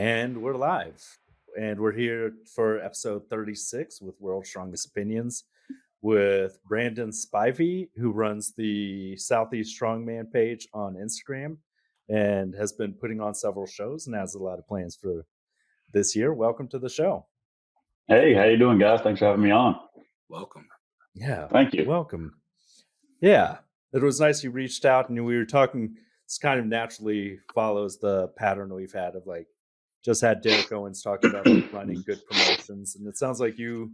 And we're live. And we're here for episode 36 with World's Strongest Opinions with Brandon Spivey, who runs the Southeast Strongman page on Instagram and has been putting on several shows and has a lot of plans for this year. Welcome to the show. Hey, how you doing, guys? Thanks for having me on. Welcome. Yeah. Thank you. Welcome. Yeah. It was nice you reached out and we were talking. This kind of naturally follows the pattern we've had of like just had Derek Owens talking about like running good promotions. And it sounds like you,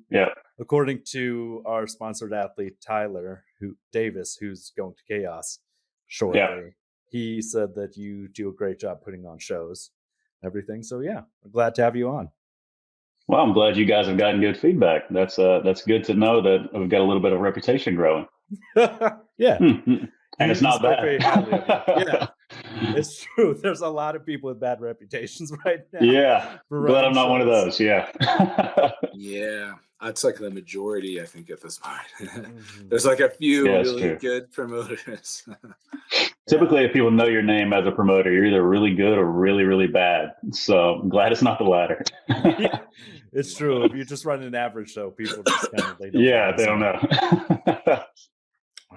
according to our sponsored athlete, Tyler Davis, who's going to Chaos shortly, he said that you do a great job putting on shows and everything. So yeah, we're glad to have you on. Well, I'm glad you guys have gotten good feedback. That's good to know that we've got a little bit of reputation growing. Yeah. And it's not bad. Very highly of it. Yeah, it's true. There's a lot of people with bad reputations right now. Yeah, glad I'm not one of those. Yeah. Yeah, that's like the majority, I think, at this point. There's like a few really good promoters. Typically, if people know your name as a promoter, you're either really good or really, really bad. So I'm glad it's not the latter. Yeah, it's true. If you just run an average show, people just kind of they don't know.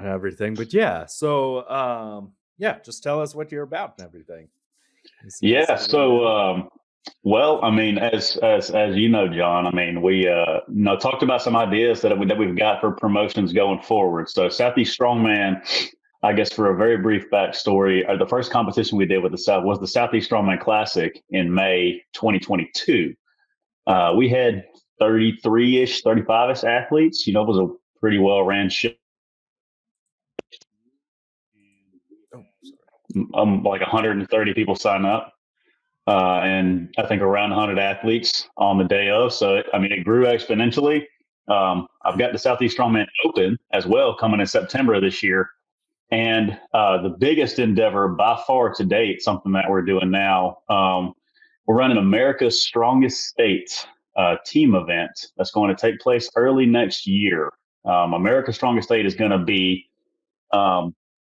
Everything, but yeah, so just tell us what you're about and everything. Well, I mean, as you know, John, I mean, we talked about some ideas that we've got for promotions going forward. So Southeast Strongman, I guess for a very brief backstory, the first competition we did with the South was the Southeast Strongman Classic in May 2022. We had 33-ish, 35-ish athletes. It was a pretty well ran show. Like 130 people sign up, and I think around 100 athletes on the day of. So, it grew exponentially. I've got the Southeast Strongman Open as well coming in September of this year. And the biggest endeavor by far to date, something that we're doing now, we're running America's Strongest State team event that's going to take place early next year. America's Strongest State is going to be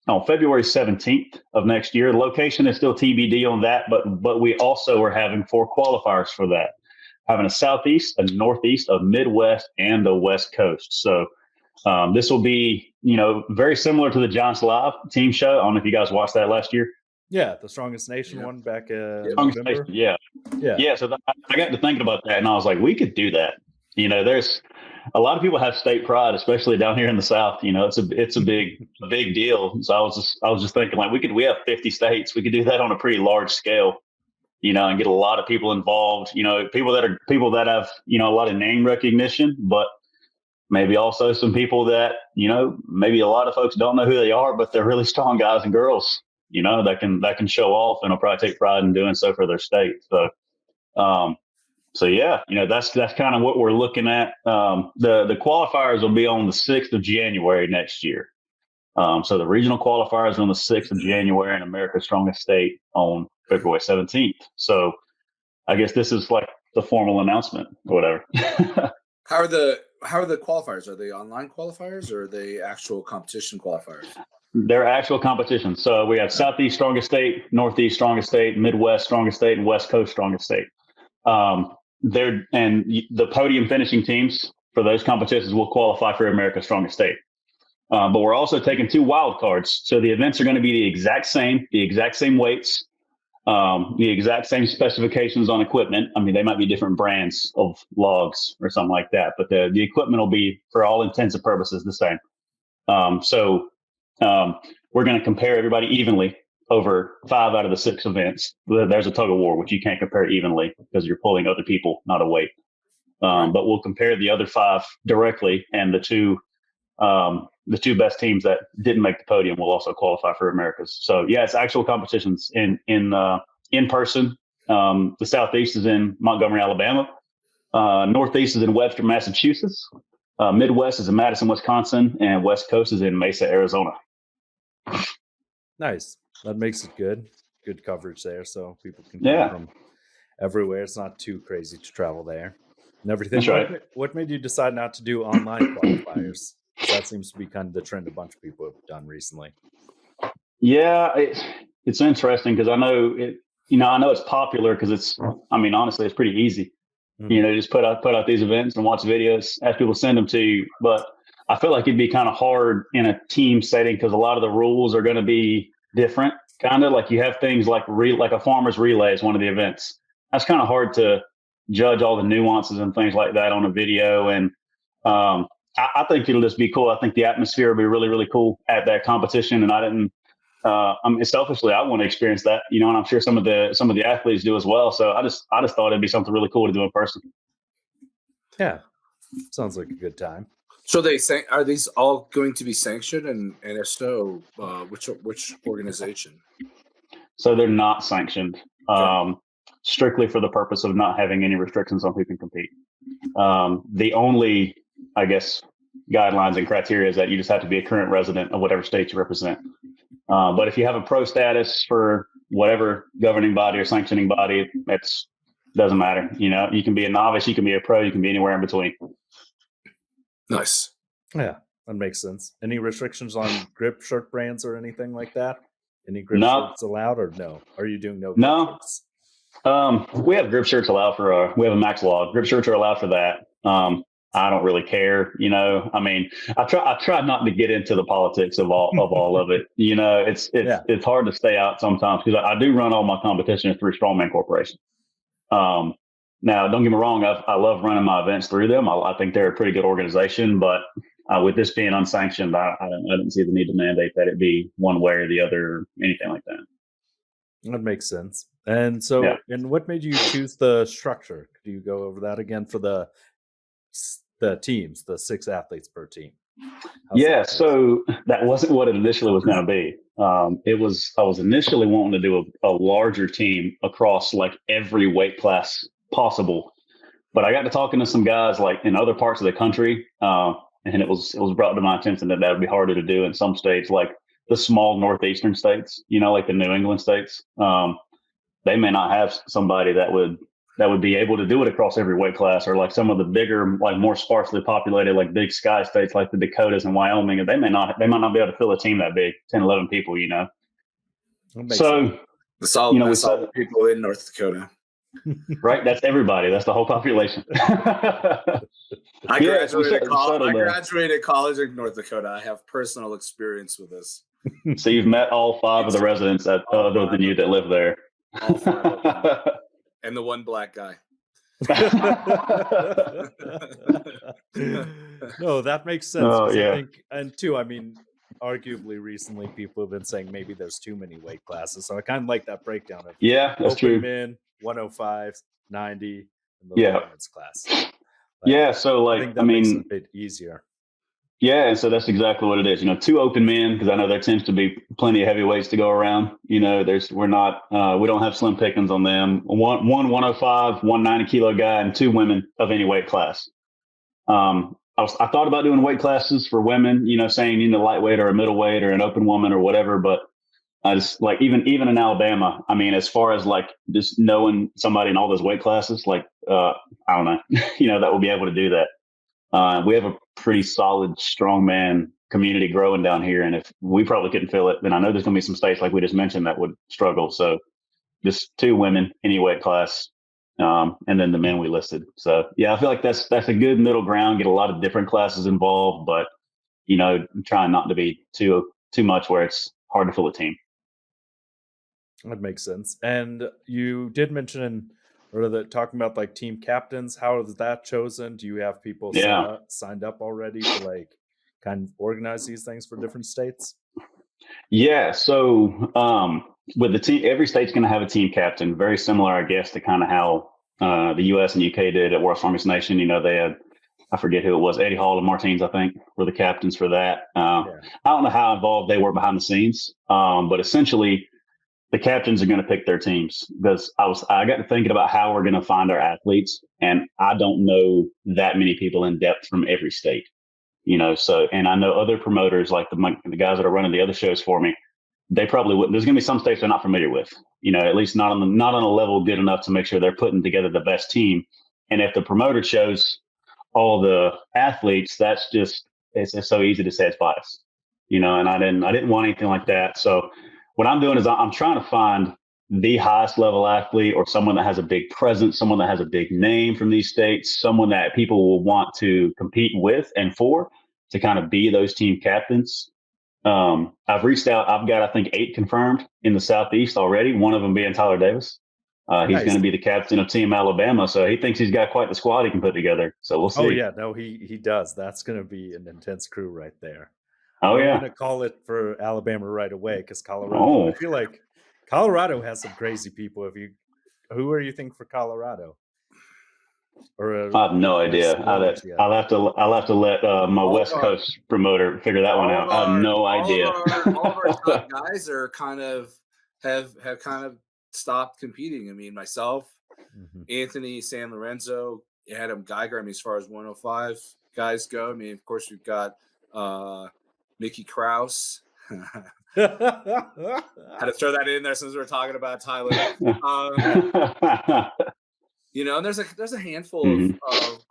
on February 17th of next year. The location is still TBD on that, but we also are having 4 qualifiers for that, having a Southeast, a Northeast, a Midwest, and a West Coast. So this will be, very similar to the Giants Live team show. I don't know if you guys watched that last year. Yeah, the Strongest Nation one back in Strongest November. Nation, yeah. So I got to thinking about that, and I was like, we could do that. There's a lot of people have state pride, especially down here in the South. It's a big deal. So I was just thinking, like, we have 50 states. We could do that on a pretty large scale, and get a lot of people involved. People that have a lot of name recognition, but maybe also some people that maybe a lot of folks don't know who they are, but they're really strong guys and girls. That can show off and will probably take pride in doing so for their state. So yeah, that's kind of what we're looking at. The qualifiers will be on the 6th of January next year. So the regional qualifiers are on the 6th of January and America's Strongest State on February 17th. So I guess this is like the formal announcement or whatever. How are the qualifiers? Are they online qualifiers or are they actual competition qualifiers? They're actual competitions. So we have Southeast Strongest State, Northeast Strongest State, Midwest Strongest State, and West Coast Strongest State. The podium finishing teams for those competitions will qualify for America's Strongest State. But we're also taking 2 wild cards. So the events are going to be the exact same weights, the exact same specifications on equipment. They might be different brands of logs or something like that, but the equipment will be, for all intents and purposes, the same. We're going to compare everybody evenly over 5 out of the 6 events. There's a tug of war, which you can't compare evenly because you're pulling other people, not a weight. But we'll compare the other 5 directly, and the two best teams that didn't make the podium will also qualify for Americas. So yeah, it's actual competitions in person. The Southeast is in Montgomery, Alabama. Northeast is in Webster, Massachusetts. Midwest is in Madison, Wisconsin, and West Coast is in Mesa, Arizona. Nice. That makes it good. Good coverage there, so people can come from everywhere. It's not too crazy to travel there and everything. That's right. What made you decide not to do online qualifiers? That seems to be kind of the trend a bunch of people have done recently. Yeah, it's interesting because I know I know it's popular because honestly, it's pretty easy. Mm-hmm. Just put out these events and watch videos, have people send them to you. But I feel like it'd be kind of hard in a team setting because a lot of the rules are going to be different. Kind of like you have things like a farmer's relay is one of the events. That's kind of hard to judge all the nuances and things like that on a video. And I think it'll just be cool. I think the atmosphere will be really, really cool at that competition. And selfishly, I want to experience that, and I'm sure some of the athletes do as well. So I just thought it'd be something really cool to do in person. Yeah, sounds like a good time. So are these all going to be sanctioned, and if so, which organization? So they're not sanctioned, strictly for the purpose of not having any restrictions on who can compete. The only, I guess, guidelines and criteria is that you just have to be a current resident of whatever state you represent. But if you have a pro status for whatever governing body or sanctioning body, it doesn't matter. You can be a novice, you can be a pro, you can be anywhere in between. Nice. Yeah, that makes sense. Any restrictions on grip shirt brands or anything like that? Any grip shirts allowed or no? Are you doing no? No. We have grip shirts allowed we have a max law. Grip shirts are allowed for that. I don't really care, I try not to get into the politics of all of it. It's hard to stay out sometimes because I do run all my competitions through Strongman Corporation. Now, don't get me wrong, I love running my events through them. I think they're a pretty good organization, but with this being unsanctioned, I didn't see the need to mandate that it be one way or the other or anything like that. That makes sense. And so, and what made you choose the structure? Could you go over that again for the teams, the 6 athletes per team? So that wasn't what it initially was going to be. I was initially wanting to do a larger team across like every weight class possible, but I got to talking to some guys like in other parts of the country, and it was brought to my attention that would be harder to do in some states, like the small northeastern states, like the New England states. They may not have somebody that would be able to do it across every weight class, or like some of the bigger, like more sparsely populated, like big sky states like the Dakotas and Wyoming, and they might not be able to fill a team that big, 10, 11 people, So, that's all the people in North Dakota. Right. That's everybody. That's the whole population. I graduated college in North Dakota. I have personal experience with this. So you've met all 5 of the residents other than you that live there. All 5 of them. And the one black guy. No, that makes sense. Oh, yeah. I think, and too, arguably recently people have been saying maybe there's too many weight classes. So I kind of like that breakdown of that's true. Men, 105, 90, and the women's class. So I think that makes it a bit easier. Yeah, and so that's exactly what it is. 2 open men, because I know there tends to be plenty of heavyweights to go around. We don't have slim pickings on them. One 105, 190 kilo guy, and 2 women of any weight class. I thought about doing weight classes for women, saying lightweight or a middleweight or an open woman or whatever, but I just like even in Alabama, as far as like just knowing somebody in all those weight classes, like I don't know, that will be able to do that. We have a pretty solid strongman community growing down here, and if we probably couldn't fill it, then I know there's going to be some states like we just mentioned that would struggle. So just 2 women, any weight class, and then the men we listed. So I feel like that's a good middle ground. Get a lot of different classes involved, but trying not to be too much where it's hard to fill a team. That makes sense. And you did mention talking about like team captains. How is that chosen? Do you have people signed up already to like kind of organize these things for different states? Yeah. So with the team, every state's going to have a team captain. Very similar, I guess, to kind of how the U.S. and UK did at World's Strongest Nation. They had, I forget who it was, Eddie Hall and Martins, I think, were the captains for that. I don't know how involved they were behind the scenes, but essentially the captains are going to pick their teams, because I got to thinking about how we're going to find our athletes, and I don't know that many people in depth from every state, so, and I know other promoters like the guys that are running the other shows for me, they probably wouldn't. There's going to be some states they're not familiar with, at least not on a level good enough to make sure they're putting together the best team. And if the promoter shows all the athletes, that's just, it's so easy to say it's biased, and I didn't want anything like that. So what I'm doing is I'm trying to find the highest level athlete or someone that has a big presence, someone that has a big name from these states, someone that people will want to compete with and for to kind of be those team captains. I've reached out. I've got, I think, 8 confirmed in the Southeast already, one of them being Tyler Davis. He's going to be the captain of Team Alabama, so he thinks he's got quite the squad he can put together. So we'll see. Oh yeah, no, he does. That's going to be an intense crew right there. Oh I'm yeah, going to call it for Alabama right away because Colorado. I feel like Colorado has some crazy people. Who are you think for Colorado? I have no idea. I'll have to let my West Coast promoter figure that one out. I have no idea. All of our top guys are kind of have kind of stopped competing. I mean, myself, Anthony San Lorenzo, Adam Geiger. I mean, as far as 105 guys go, I mean, of course, we've got Mickey Krause. Had to throw that in there since we were talking about Tyler. And there's a handful of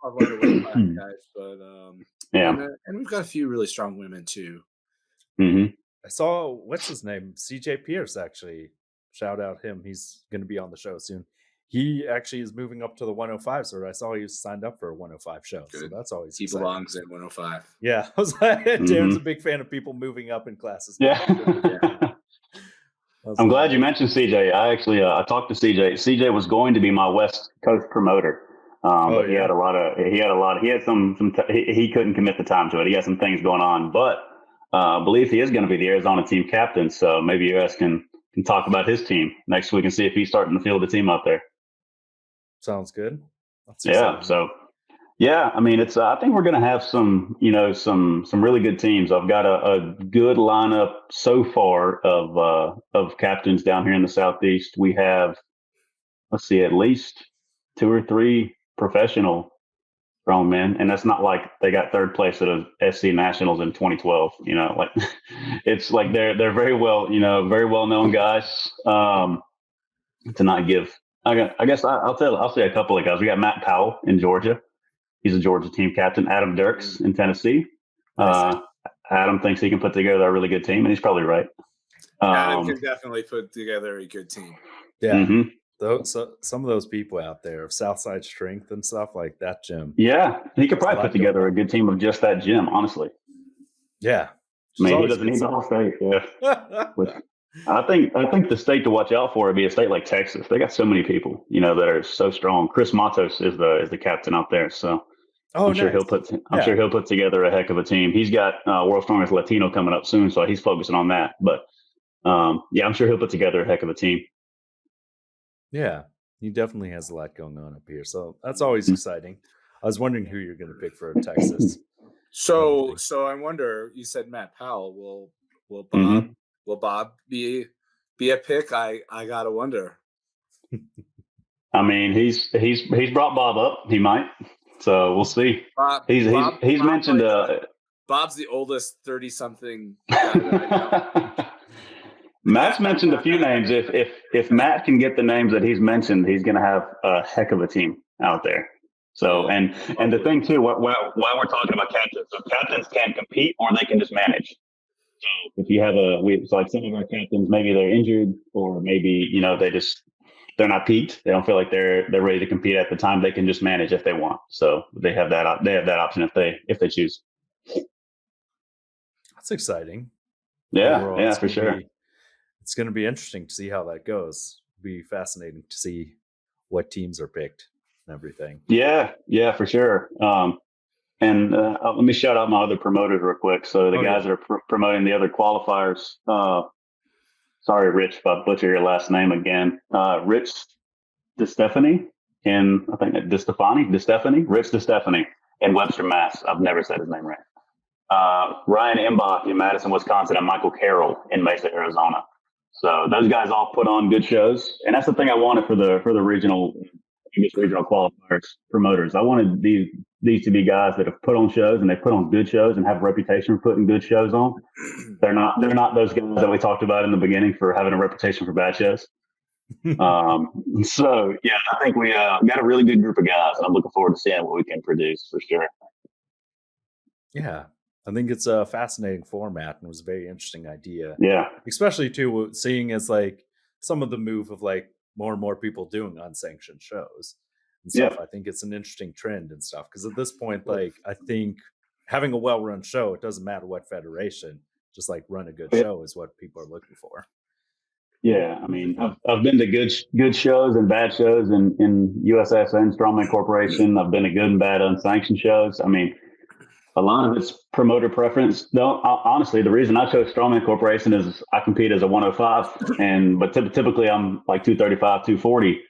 underweight guys, but and we've got a few really strong women too. I saw what's his name, CJ Pierce. Actually, shout out him. He's going to be on the show soon. He actually is moving up to the 105. So I saw he was signed up for a 105 show. Good. So that's always he exciting. Belongs in 105. Yeah, I was like, Darren's a big fan of people moving up in classes. Yeah. I'm glad you mentioned CJ. I talked to CJ. CJ was going to be my West Coast promoter. But he had he couldn't commit the time to it. He had some things going on, but I believe he is going to be the Arizona team captain. So maybe you guys can talk about his team next week and see if he's starting to field the team out there. Sounds good. Yeah. So, yeah, I mean, I think we're going to have some really good teams. I've got a good lineup so far of captains down here in the Southeast. We have, let's see, at least 2 or 3 professional strongmen, and that's not like they got 3rd place at a SC Nationals in 2012. Like it's like they're very well known guys. To not give. I guess I'll say a couple of guys. We got Matt Powell in Georgia. He's a Georgia team captain. Adam Dirks in Tennessee. Adam thinks he can put together a really good team, and he's probably right. Adam can definitely put together a good team. Yeah. So some of those people out there of Southside Strength and stuff like that, Jim. Yeah, he could probably put together a good team of just that gym, honestly. Yeah. I mean, he doesn't need the whole state. Yeah. I think the state to watch out for would be a state like Texas. They got so many people, that are so strong. Chris Matos is the captain out there, so I'm sure he'll put together a heck of a team. He's got World's Strongest Latino coming up soon, so he's focusing on that. But I'm sure he'll put together a heck of a team. Yeah, he definitely has a lot going on up here, so that's always exciting. I was wondering who you're going to pick for Texas. So I wonder. You said Matt Powell. Will Bob be a pick? I gotta wonder. I mean, he's brought Bob up. He might. So we'll see. He's mentioned. Bob's the oldest 30-something guy that I know. Matt's mentioned a few names. If Matt can get the names that he's mentioned, he's going to have a heck of a team out there. So and the thing too, while we're talking about captains, so captains can compete or they can just manage. So if you have like some of our captains, maybe they're injured or maybe they're not peaked. They don't feel like they're ready to compete at the time. They can just manage if they want. So they have that option if they choose. That's exciting. Yeah, overall, for sure. It's going to be interesting to see how that goes. It'll be fascinating to see what teams are picked and everything. Yeah, for sure. And let me shout out my other promoters real quick. So the guys that are promoting the other qualifiers. Sorry, Rich, if I butcher your last name again. Rich DeStefani in, I think, Rich DeStefani in Webster, Mass. I've never said his name right. Ryan Imbach in Madison, Wisconsin, and Michael Carroll in Mesa, Arizona. So those guys all put on good shows, and that's the thing I wanted for the regional qualifiers promoters. I wanted these to be guys that have put on shows and they put on good shows and have a reputation for putting good shows on. They're not those guys that we talked about in the beginning for having a reputation for bad shows. So yeah, I think we got a really good group of guys, and I'm looking forward to seeing what we can produce for sure. Yeah. I think it's a fascinating format and it was a very interesting idea. Yeah. Especially too, seeing as like some of the move of like more and more people doing unsanctioned shows and stuff. I think it's an interesting trend and stuff, because at this point, like, I think having a well-run show, it doesn't matter what federation, just like run a good show is what people are looking for. Yeah, I mean, I've been to good shows and bad shows in USS and Strongman Corporation. I've been to good and bad unsanctioned shows. I mean, a lot of it's promoter preference. No, honestly, the reason I chose Strongman Corporation is I compete as a 105, but typically I'm like 235, 240,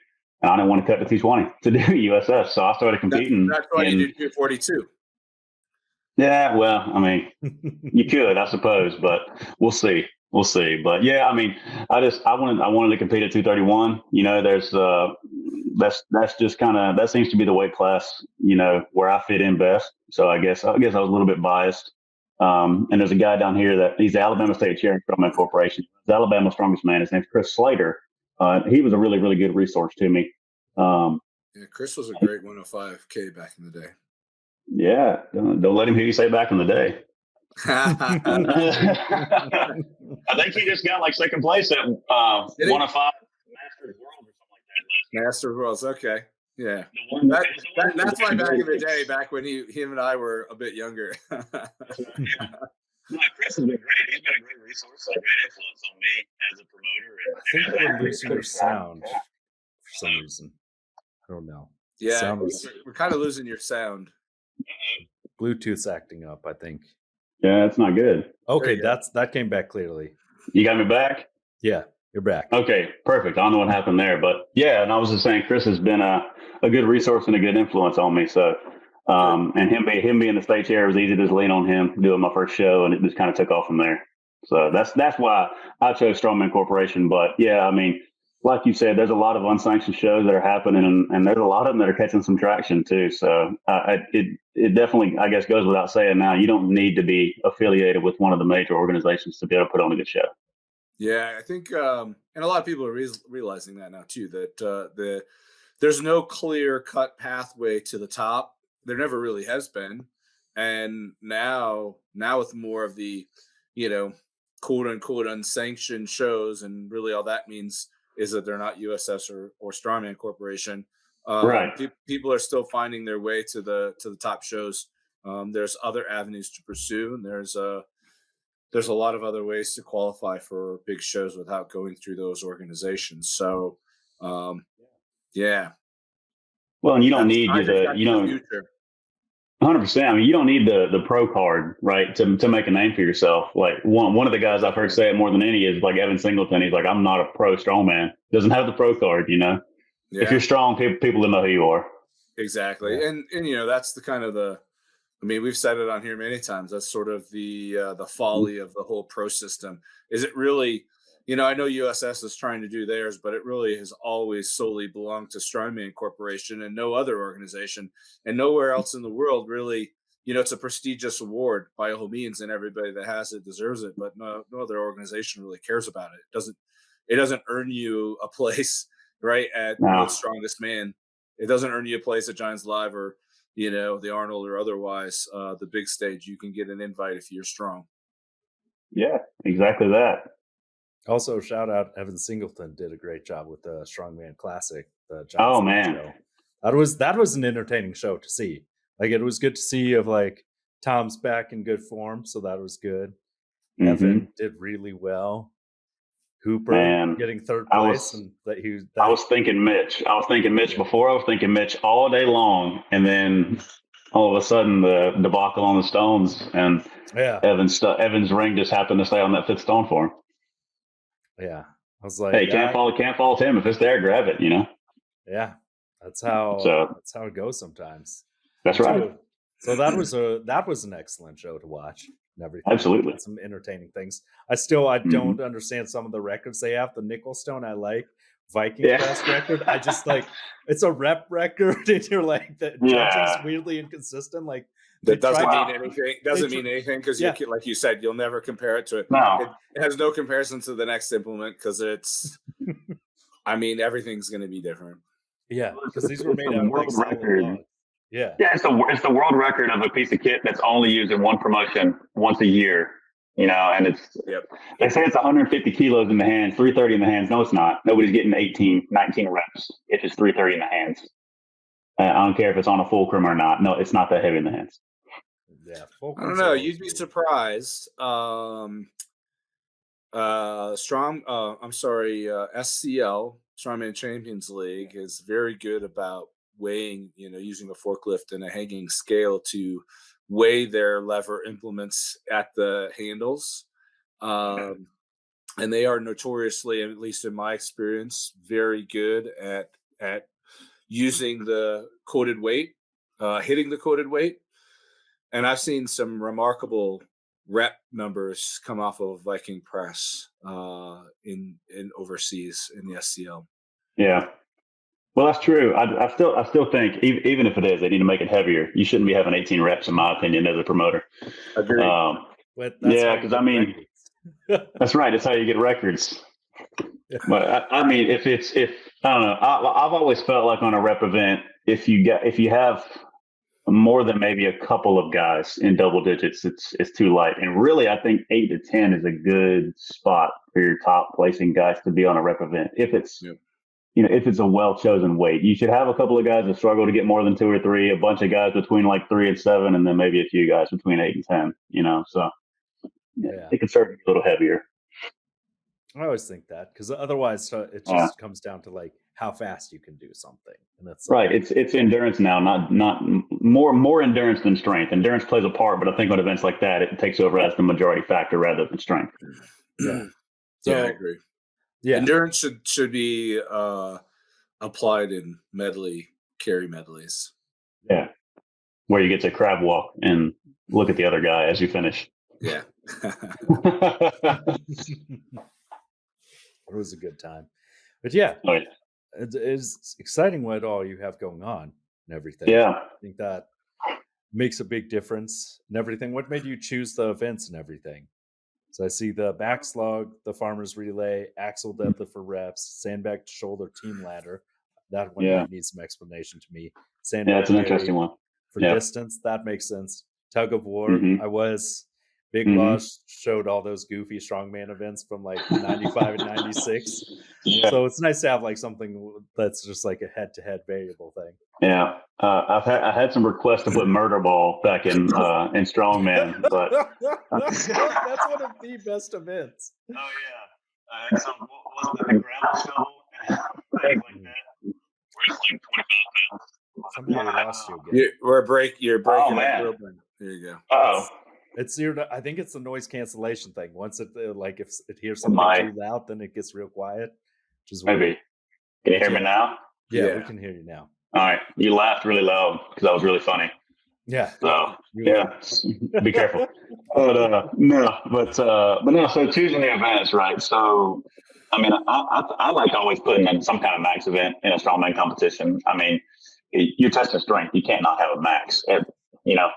and I didn't want to cut to 220 to do USS, so I started competing. That's why you did 242. Yeah, well, I mean, you could, I suppose, but we'll see. But yeah, I mean, I wanted to compete at 231. You know, there's that's just kind of, that seems to be the weight class, you know, where I fit in best. So I guess I was a little bit biased. And there's a guy down here that he's the Alabama State Chair in Strongman Corporation. He's Alabama's strongest man. His name's Chris Slater. He was a really, really good resource to me. Yeah, Chris was a great 105K back in the day. Yeah, don't let him hear you say back in the day. I think he just got like second place at 105 Masters World or something like that. Masters Worlds, okay, yeah. That's why back in the day, back when him and I were a bit younger. No, Chris has been great. He's been a great resource, a great influence on me as a promoter. I think we're losing your sound for some reason. I don't know. Yeah, we're kind of losing your sound. Bluetooth's acting up, I think. Yeah, it's not good. Okay, that came back clearly. You got me back? Yeah, you're back. Okay, perfect. I don't know what happened there, but yeah, and I was just saying, Chris has been a good resource and a good influence on me. So, and him being the state chair, it was easy to just lean on him doing my first show, and it just kind of took off from there. So that's why I chose Strongman Corporation. But yeah, I mean, like you said, there's a lot of unsanctioned shows that are happening, and there's a lot of them that are catching some traction too. So it definitely, I guess, goes without saying now, you don't need to be affiliated with one of the major organizations to be able to put on a good show. Yeah, I think, and a lot of people are realizing that now too, that there's no clear cut pathway to the top. There never really has been. And now with more of the, you know, quote unquote unsanctioned shows, and really all that means is that they're not USS or Strongman Corporation. Right. People are still finding their way to the top shows. There's other avenues to pursue, and there's a lot of other ways to qualify for big shows without going through those organizations. So, yeah. Well, and you don't need 100%. I mean, you don't need the pro card, right, to make a name for yourself. Like one of the guys I've heard say it more than any is like Evan Singleton. He's like, I'm not a pro strongman. Doesn't have the pro card, you know. Yeah. If you're strong, people will know who you are. Exactly, yeah. And you know, that's the kind of I mean, we've said it on here many times. That's sort of the folly of the whole pro system. Is it really? You know, I know USS is trying to do theirs, but it really has always solely belonged to Strongman Corporation and no other organization, and nowhere else in the world really. You know, it's a prestigious award by all means, and everybody that has it deserves it. But no other organization really cares about it. It doesn't earn you a place, right, at the Strongest Man. It doesn't earn you a place at Giants Live or, you know, the Arnold or otherwise, the big stage. You can get an invite if you're strong. Yeah, exactly that. Also, shout out Evan Singleton did a great job with the Strongman Classic. The Giants man, show. That was an entertaining show to see. Like, it was good to see of like Tom's back in good form, so that was good. Mm-hmm. Evan did really well. Hooper getting third place, I was thinking Mitch. Before. I was thinking Mitch all day long, and then all of a sudden the debacle on the stones, and Evan's ring just happened to stay on that fifth stone for him. Yeah, I was like, hey, can't fault him. If it's there, grab it. You know. Yeah, that's how it goes sometimes. That's right. So that was an excellent show to watch. And everything. Absolutely, some entertaining things. I don't understand some of the records they have. The nickel stone, I like. Viking class record, I just like. It's a rep record, and you're like, the judging's weirdly inconsistent. Like, that doesn't mean anything. Doesn't mean anything because like you said, you'll never compare it to it. No, it has no comparison to the next implement because it's. I mean, everything's going to be different. Yeah, because these were made out of world record. Yeah, it's the world record of a piece of kit that's only used in one promotion once a year, And it's, they say it's 150 kilos in the hands, 330 in the hands. No, it's not. Nobody's getting 18, 19 reps if it's 330 in the hands. I don't care if it's on a fulcrum or not. No, it's not that heavy in the hands. Yeah, I don't know. You'd be surprised. SCL, Strongman Champions League, is very good about weighing, using a forklift and a hanging scale to weigh their lever implements at the handles. And they are notoriously, at least in my experience, very good at using the quoted weight, hitting the quoted weight. And I've seen some remarkable rep numbers come off of Viking press in overseas in the SCL. Yeah. Well, that's true. I still think even if it is, they need to make it heavier. You shouldn't be having 18 reps, in my opinion, as a promoter. Agreed. Yeah, because that's right. That's how you get records. But I mean, if I don't know, I've always felt like on a rep event, if you have more than maybe a couple of guys in double digits, it's too light. And really, I think 8 to 10 is a good spot for your top placing guys to be on a rep event. If it's if it's a well chosen weight, you should have a couple of guys that struggle to get more than 2 or 3, a bunch of guys between like 3 and 7, and then maybe a few guys between 8 and 10. So it can serve a little heavier. I always think that, because otherwise it just comes down to like how fast you can do something, and that's right. It's endurance now, not more endurance than strength. Endurance plays a part, but I think on events like that, it takes over as the majority factor rather than strength. Yeah, I agree. Yeah, endurance should be applied in carry medleys. Yeah, where you get to crab walk and look at the other guy as you finish. Yeah. It was a good time. But yeah, it's exciting what all you have going on and everything. Yeah. I think that makes a big difference and everything. What made you choose the events and everything? So I see the back slug, the farmer's relay, axle deadlift for reps, sandbag to shoulder team ladder. That one might need some explanation to me. Sandbag that's an interesting one. For distance, that makes sense. Tug of war, Big Boss showed all those goofy strongman events from like 95 and 96. Yeah. So it's nice to have like something that's just like a head-to-head variable thing. Yeah. I had some requests to put murder ball back in strongman, but that's one of the best events. Oh yeah. I had some the ground shovel things like that. Where it's like 25 pounds. Somehow I lost you again. You're breaking. Oh man. There you go. Oh. It's I think it's the noise cancellation thing. Once it if it hears something too loud, then it gets real quiet. Which is weird. Maybe. Can you hear me now? Yeah, we can hear you now. All right. You laughed really loud because that was really funny. Yeah. So be careful. But so choosing the events, right? So I mean, I like always putting in some kind of max event in a strongman competition. I mean, you're testing strength. You can't not have a max.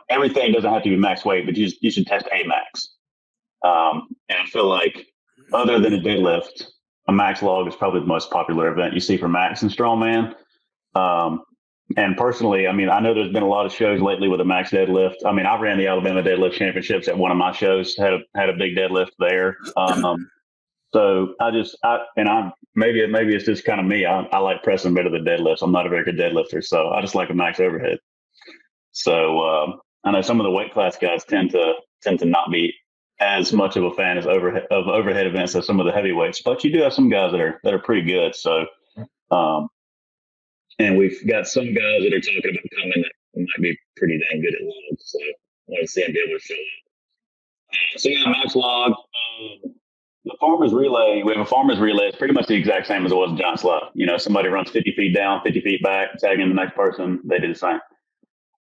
Everything doesn't have to be max weight, but you should test a max. And I feel like other than a deadlift, a max log is probably the most popular event you see for max and strongman. And personally, I mean, I know there's been a lot of shows lately with a max deadlift. I mean, I ran the Alabama Deadlift Championships at one of my shows, had a big deadlift there. So maybe it's just kind of me. I like pressing better than deadlifts. I'm not a very good deadlifter, so I just like a max overhead. So I know some of the weight class guys tend to not be as much of a fan of overhead events as some of the heavyweights, but you do have some guys that are pretty good. So, and we've got some guys that are talking about coming that might be pretty dang good at logs. So I want to see them be able to show up. So yeah, max log. The farmer's relay, we have a farmer's relay. It's pretty much the exact same as it was in Giant Slug. Somebody runs 50 feet down, 50 feet back, tagging the next person. They do the same.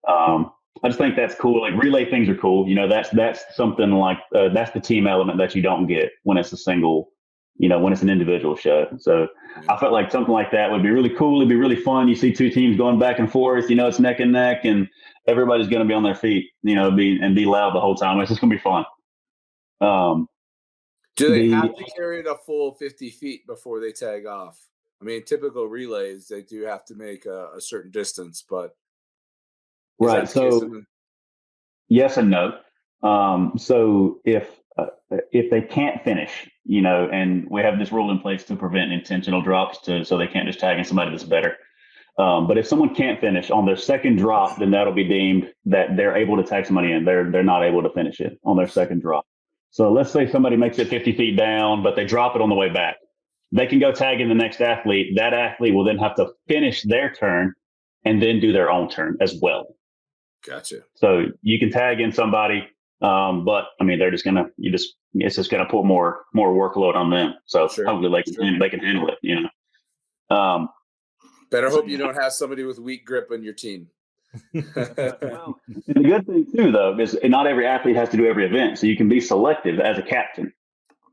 I just think that's cool. Like relay things are cool. That's something like that's the team element that you don't get when it's a single, when it's an individual show. So I felt like something like that would be really cool. It'd be really fun. You see two teams going back and forth. It's neck and neck, and everybody's going to be on their feet. Be loud the whole time. It's just going to be fun. Do they have to carry it a full 50 feet before they tag off? I mean, typical relays, they do have to make a certain distance, but right. So yes and no. So if if they can't finish, and we have this rule in place to prevent intentional drops so they can't just tag in somebody that's better. But if someone can't finish on their second drop, then that'll be deemed that they're able to tag somebody in. They're not able to finish it on their second drop. So let's say somebody makes it 50 feet down, but they drop it on the way back. They can go tag in the next athlete. That athlete will then have to finish their turn and then do their own turn as well. Gotcha. So you can tag in somebody, but I mean, it's just gonna put more workload on them. So hopefully they can handle it. Better hope you don't have somebody with weak grip on your team. Well, the good thing too, though, is not every athlete has to do every event, so you can be selective as a captain,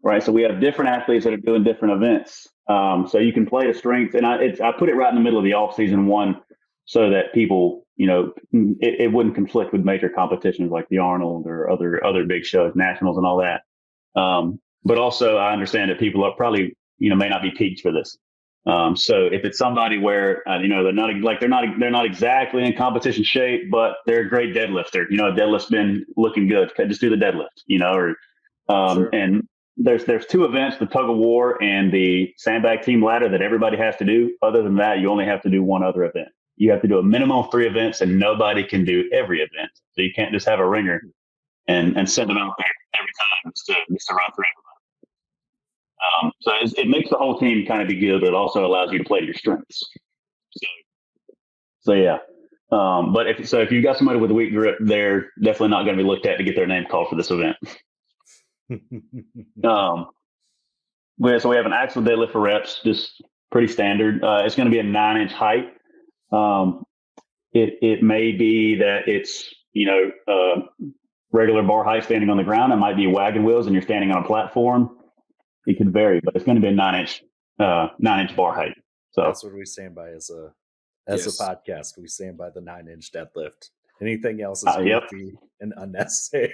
right? So we have different athletes that are doing different events, so you can play to strength. And I put it right in the middle of the off season one, so that people, it wouldn't conflict with major competitions like the Arnold or other big shows, nationals, and all that. But also, I understand that people are probably may not be peaked for this. So if it's somebody where they're not exactly in competition shape, but they're a great deadlifter, deadlift's been looking good, just do the deadlift, and there's two events, the tug of war and the sandbag team ladder, that everybody has to do. Other than that, you only have to do one other event. You have to do a minimum of 3 events, and nobody can do every event. So you can't just have a ringer and send them out there every time just to run through everybody. So it makes the whole team kind of be good, but it also allows you to play to your strengths. So yeah. But if you've got somebody with a weak grip, they're definitely not going to be looked at to get their name called for this event. So we have an axle deadlift for reps, just pretty standard. It's going to be a 9-inch height. It may be that it's regular bar height standing on the ground. It might be wagon wheels and you're standing on a platform. It could vary, but it's going to be a 9-inch bar height. So that's what we stand by as a podcast. We stand by the 9-inch deadlift. Anything else is goofy and unnecessary,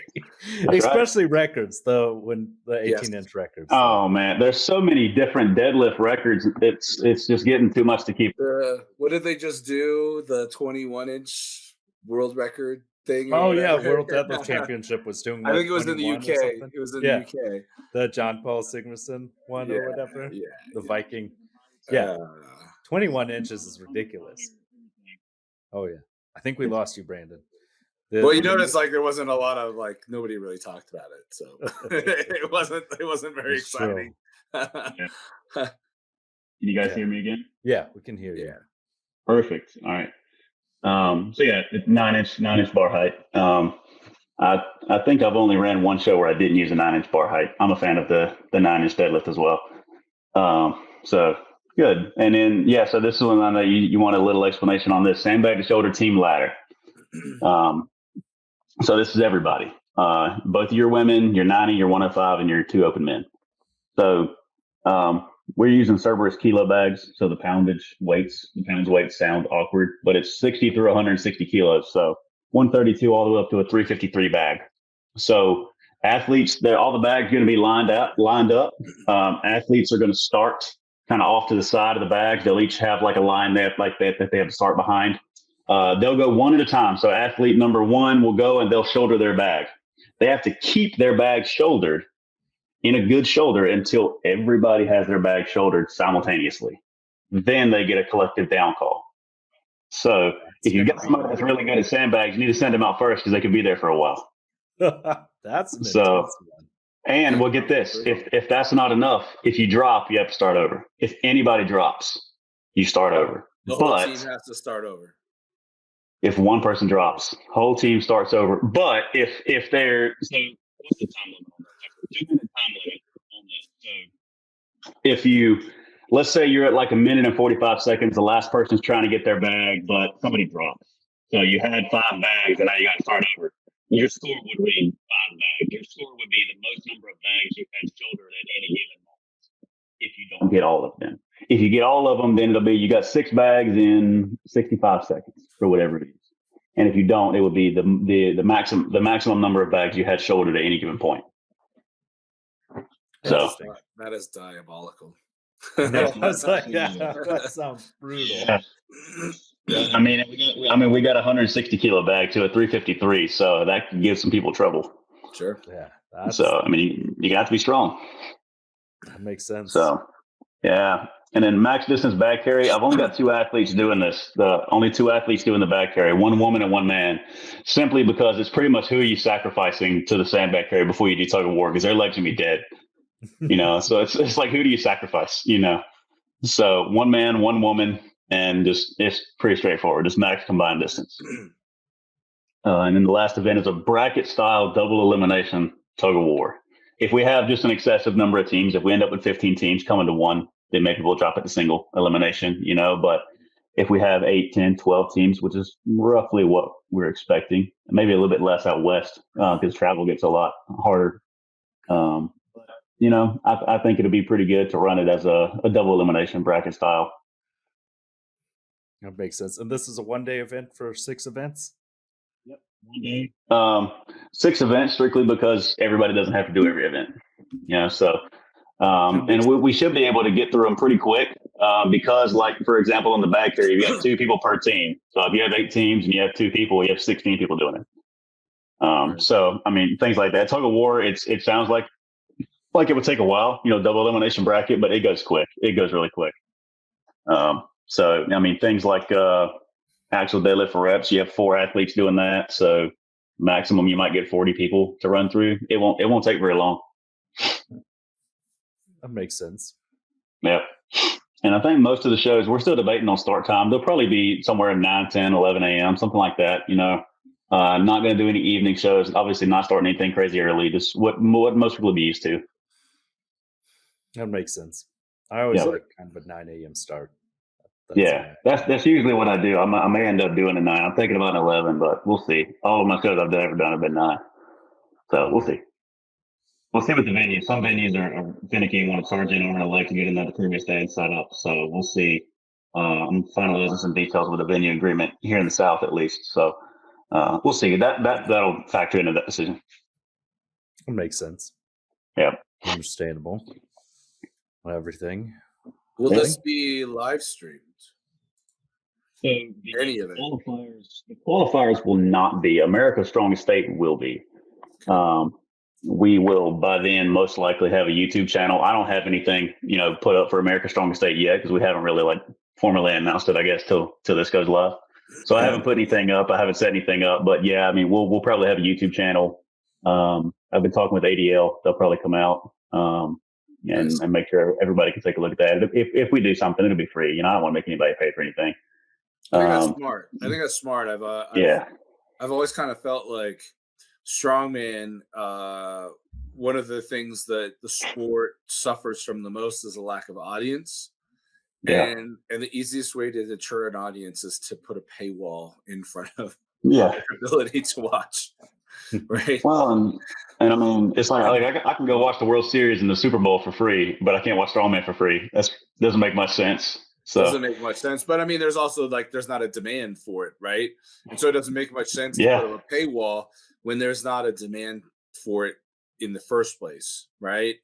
especially records. Though when the 18-inch records. Oh man, there's so many different deadlift records. It's just getting too much to keep. What did they just do? The 21-inch world record thing? Oh yeah, World Deadlift Championship was doing. I think it was in the UK. It was in the UK. The John Paul Sigmarsson one or whatever. Yeah. The Viking. Yeah. 21 inches is ridiculous. Oh yeah. I think we lost you, Brandon. Well, you notice there wasn't a lot of nobody really talked about it, so it wasn't very exciting. Can you guys hear me again? Yeah, we can hear you. Yeah. Perfect. All right. So yeah, 9-inch bar height. I think I've only ran one show where I didn't use a 9-inch bar height. I'm a fan of the 9-inch deadlift as well. So good. And then, so this is one I know you want a little explanation on this. Sandbag to shoulder team ladder. So this is everybody. Both of your women, your 90, your 105, and your 2 open men. So we're using Cerberus kilo bags. So the pounds weights sound awkward, but it's 60 through 160 kilos. So 132 all the way up to a 353 bag. So athletes, all the bags are going to be lined up. Athletes are going to start kind of off to the side of the bags. They'll each have a line that they have to start behind. They'll go one at a time. So athlete number 1 will go and they'll shoulder their bag. They have to keep their bag shouldered in a good shoulder until everybody has their bag shouldered simultaneously. Then they get a collective down call. So if you've got somebody that's really good at sandbags, you need to send them out first because they could be there for a while. That's an so. And we'll get this. If that's not enough, if you drop, you have to start over. If anybody drops, you start over. The whole team has to start over. If one person drops, whole team starts over. But if they're what's the time limit on that? 2-minute time limit on that. So if let's say you're at 1 minute and 45 seconds, the last person's trying to get their bag, but somebody drops. So you had 5 bags, and now you got to start over. Your score would be 5 bags. Your score would be the most number of bags you had shouldered at any given moment. If you don't get all of them, if you get all of them, then it'll be you got 6 bags in 65 seconds or whatever it is. And if you don't, it would be the maximum number of bags you had shouldered at any given point. So that is diabolical. No, I was that sounds brutal. Yeah. I mean, we got a 160 kilo bag to a 353, so that can give some people trouble. Sure. Yeah. So, I mean, you got to be strong. That makes sense. So, yeah. And then max distance bag carry, I've only got 2 athletes doing this. Only 2 athletes doing the bag carry, 1 woman and 1 man, simply because it's pretty much who are you sacrificing to the sandbag carry before you do tug of war, because their legs can be dead. So it's like, who do you sacrifice? So 1 man, 1 woman, and just it's pretty straightforward. Just max combined distance. And then the last event is a bracket style double elimination tug of war. If we have just an excessive number of teams, if we end up with 15 teams coming to one, then maybe we'll drop it to single elimination, But if we have 8, 10, 12 teams, which is roughly what we're expecting, maybe a little bit less out west because travel gets a lot harder. I think it'll be pretty good to run it as a double elimination bracket style. That makes sense. And this is a 1-day event for 6 events? Yep, 1 day. 6 events strictly because everybody doesn't have to do every event. And we should be able to get through them pretty quick because, like, for example, in the bag carry, you have 2 people per team. So if you have 8 teams and you have 2 people, you have 16 people doing it. So, I mean, things like that. Tug of war, it sounds like it would take a while, double elimination bracket, but it goes quick. It goes really quick. So, I mean, things like actual deadlift for reps, you have 4 athletes doing that. So maximum, you might get 40 people to run through. It won't take very long. That makes sense. Yep. And I think most of the shows, we're still debating on start time. They'll probably be somewhere at 9, 10, 11 a.m., something like that, Not going to do any evening shows. Obviously not starting anything crazy early. Just what most people would be used to. That makes sense. I always like kind of a 9 a.m. start. That's usually what I do. I may end up doing a 9. I'm thinking about 11, but we'll see. All of my shows I've ever done have been 9. So we'll see. We'll see with the venues. Some venues are finicky and want to charge in on a leg to get in the previous day and set up. So we'll see. I'm finalizing some details with the venue agreement here in the South, at least. So we'll see. That'll factor into that decision. It makes sense. Yeah. Understandable. Everything. Will this be live streamed? So Any of it? The qualifiers will not be. America's Strongest State will be. We will by then most likely have a YouTube channel. I don't have anything, put up for America's Strongest State yet because we haven't really formally announced it, I guess, till this goes live. So I haven't put anything up. I haven't set anything up. But yeah, I mean, we'll probably have a YouTube channel. I've been talking with ADL. They'll probably come out and make sure everybody can take a look at that. If we do something, it'll be free. I don't want to make anybody pay for anything. I think that's smart. I've always kind of felt like strongman, one of the things that the sport suffers from the most is a lack of audience. Yeah. And the easiest way to deter an audience is to put a paywall in front of their ability to watch. Right. Well, and I mean, it's like I can go watch the World Series and the Super Bowl for free, but I can't watch strongman for free. That doesn't make much sense. So doesn't make much sense. But I mean, there's also there's not a demand for it, right? And so it doesn't make much sense to put up a paywall when there's not a demand for it in the first place, right?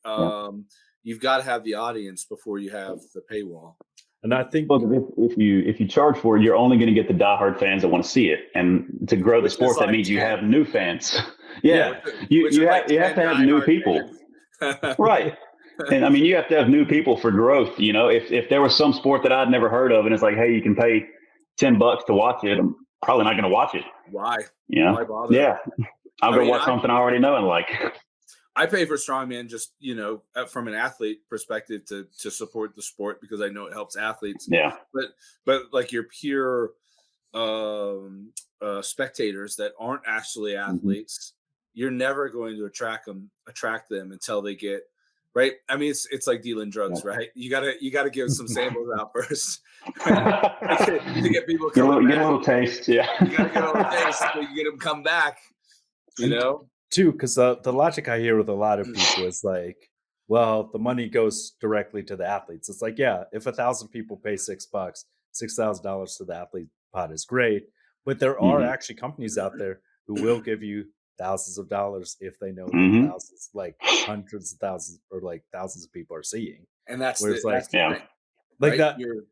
You've got to have the audience before you have the paywall. And I think if you charge for it, you're only going to get the diehard fans that want to see it. And to grow the sport, that means you have new fans. You have to have new people. Right. And I mean, you have to have new people for growth. If there was some sport that I'd never heard of and it's like, hey, you can pay $10 to watch it, I'm probably not going to watch it. Why? Why bother? Yeah. I'll go watch something I already know and like. I pay for strongman just, from an athlete perspective to support the sport because I know it helps athletes. Yeah. But like your pure spectators that aren't actually athletes, you're never going to attract them until they get right. I mean, it's like dealing drugs, right? You gotta give some samples out first to get people coming get a little taste. Yeah. You gotta get a little taste so you get them come back. Too, because the logic I hear with a lot of people is like, well, the money goes directly to the athletes. It's like, yeah, if 1,000 people pay $6, $6,000 to the athlete pot is great, but there are actually companies out there who will give you thousands of dollars if they know that thousands, like hundreds of thousands or like thousands of people are seeing. And that's the thing, like right? that. You're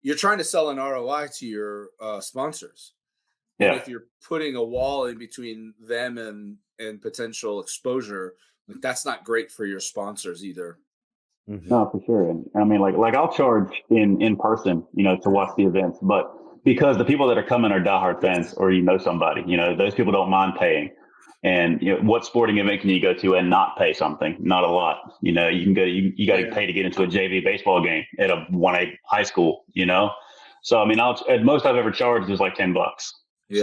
you're trying to sell an ROI to your sponsors. And Yeah. if you're putting a wall in between them and potential exposure, like that's not great for your sponsors either. No, for sure. And I mean, like I'll charge in person, to watch the events, but because the people that are coming are diehard fans, or somebody, those people don't mind paying. And what sporting event can you go to and not pay something? Not a lot. You can go. You got to pay to get into a JV baseball game at a 1A high school. So I mean, at most I've ever charged is like $10. Yeah.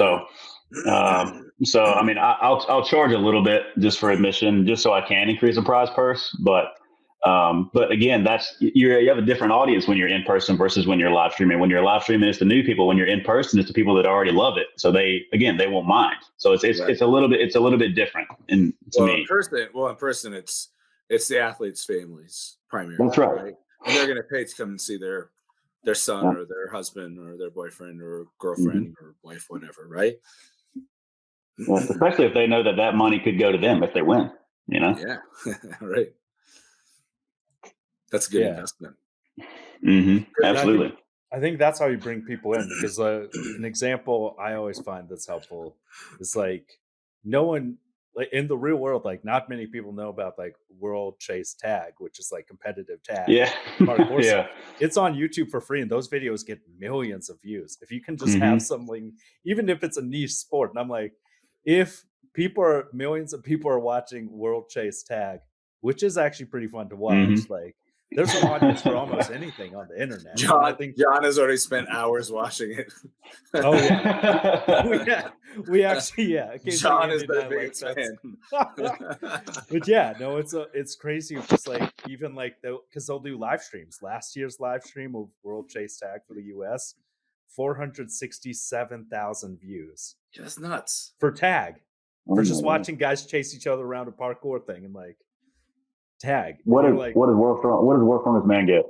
So I mean, I'll charge a little bit just for admission, just so I can increase the prize purse. But again, you have a different audience when you're in person versus when you're live streaming. When you're live streaming, it's the new people. When you're in person, it's the people that already love it. So they won't mind. So it's a little bit different. And to me, in person, it's the athletes' families primarily. That's right. And they're going to pay to come and see their son or their husband or their boyfriend or girlfriend or wife, whatever, right? Yeah, especially if they know that money could go to them if they win. Yeah, right. That's a good investment. Absolutely. I think that's how you bring people in, because an example I always find that's helpful is like no one, like in the real world, like not many people know about like World Chase Tag, which is like competitive tag. Yeah. Yeah. It's on YouTube for free, and those videos get millions of views. If you can just have something, even if it's a niche sport, and I'm like, if millions of people are watching World Chase Tag, which is actually pretty fun to watch, like there's an audience for almost anything on the internet. John has already spent hours watching it. Oh yeah, we actually John is the biggest fan. But yeah, no, it's crazy. Just like even like because they'll do live streams. Last year's live stream of World Chase Tag for the US, 467,000 views. That's nuts for tag. For just watching guys chase each other around a parkour thing and like tag. What does World Strongest Man get?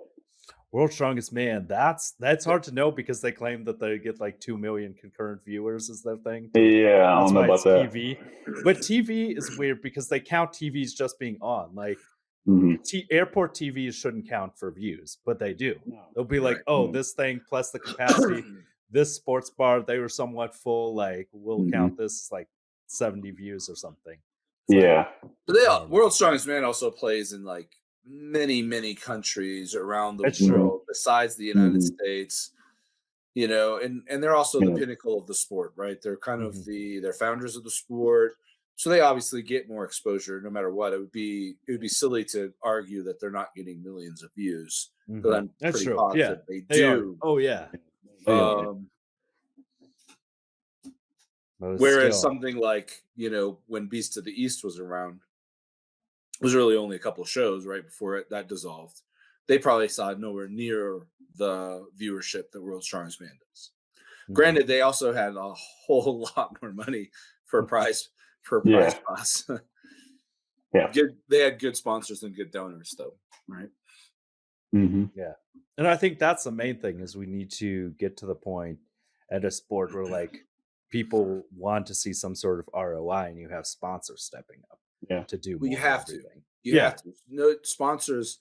World Strongest Man. That's hard to know, because they claim that they get like 2 million concurrent viewers is their thing. Yeah, I don't know about that. TV. But TV is weird because they count TVs just being on. Like airport TVs shouldn't count for views, but they do. They'll be like, this thing plus the capacity, this sports bar, they were somewhat full. Like we'll count this as like 70 views or something. It's but World's Strongest Man also plays in like many countries around the world besides the United States, and they're also the pinnacle of the sport, right? They're kind of they're founders of the sport, so they obviously get more exposure no matter what. It would be silly to argue that they're not getting millions of views, but I'm pretty positive they do. Oh yeah. Whereas something like, when Beast of the East was around, it was really only a couple of shows right before that dissolved. They probably saw nowhere near the viewership that World's Strongest Man does. Granted, they also had a whole lot more money for prize spots. They had good sponsors and good donors, though, right? Yeah, and I think that's the main thing, is we need to get to the point at a sport where like people want to see some sort of ROI, and you have sponsors stepping up to do more. You have to. You have to. No sponsors.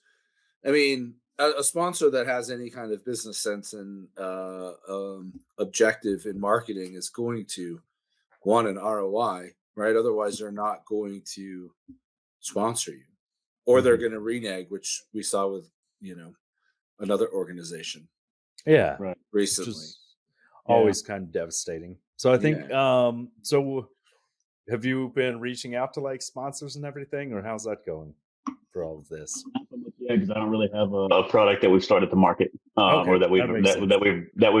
I mean, a sponsor that has any kind of business sense and objective in marketing is going to want an ROI, right? Otherwise, they're not going to sponsor you, or they're going to renege, which we saw with another organization. Yeah, recently. Always kind of devastating. So I think, so have you been reaching out to like sponsors and everything, or how's that going for all of this? Yeah, because I don't really have a product that we've started to market, or that we've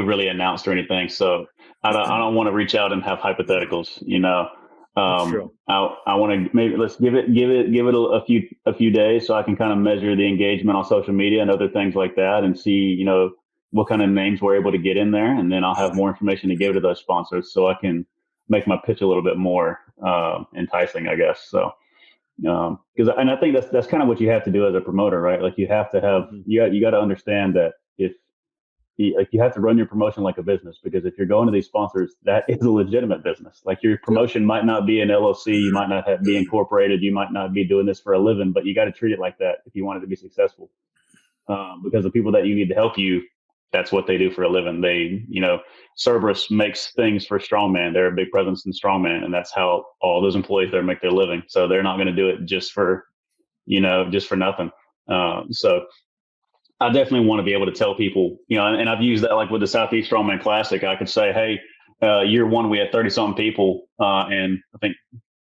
really announced or anything. So I don't want to reach out and have hypotheticals. I want to let's give it a few days so I can kind of measure the engagement on social media and other things like that, and see what kind of names we're able to get in there, and then I'll have more information to give to those sponsors so I can make my pitch a little bit more enticing, I guess. So, and I think that's kind of what you have to do as a promoter, right? Like you have to have you got to understand that you have to run your promotion like a business, because if you're going to these sponsors, that is a legitimate business. Like your promotion might not be an LLC, you might not be incorporated, you might not be doing this for a living, but you got to treat it like that if you want it to be successful. Because the people that you need to help you that's what they do for a living. They, Cerberus makes things for strongman. They're a big presence in strongman, and that's how all those employees there make their living. So they're not going to do it just for nothing. So I definitely want to be able to tell people, and I've used that like with the Southeast Strongman Classic. I could say, hey, year one, we had 30 something people, and I think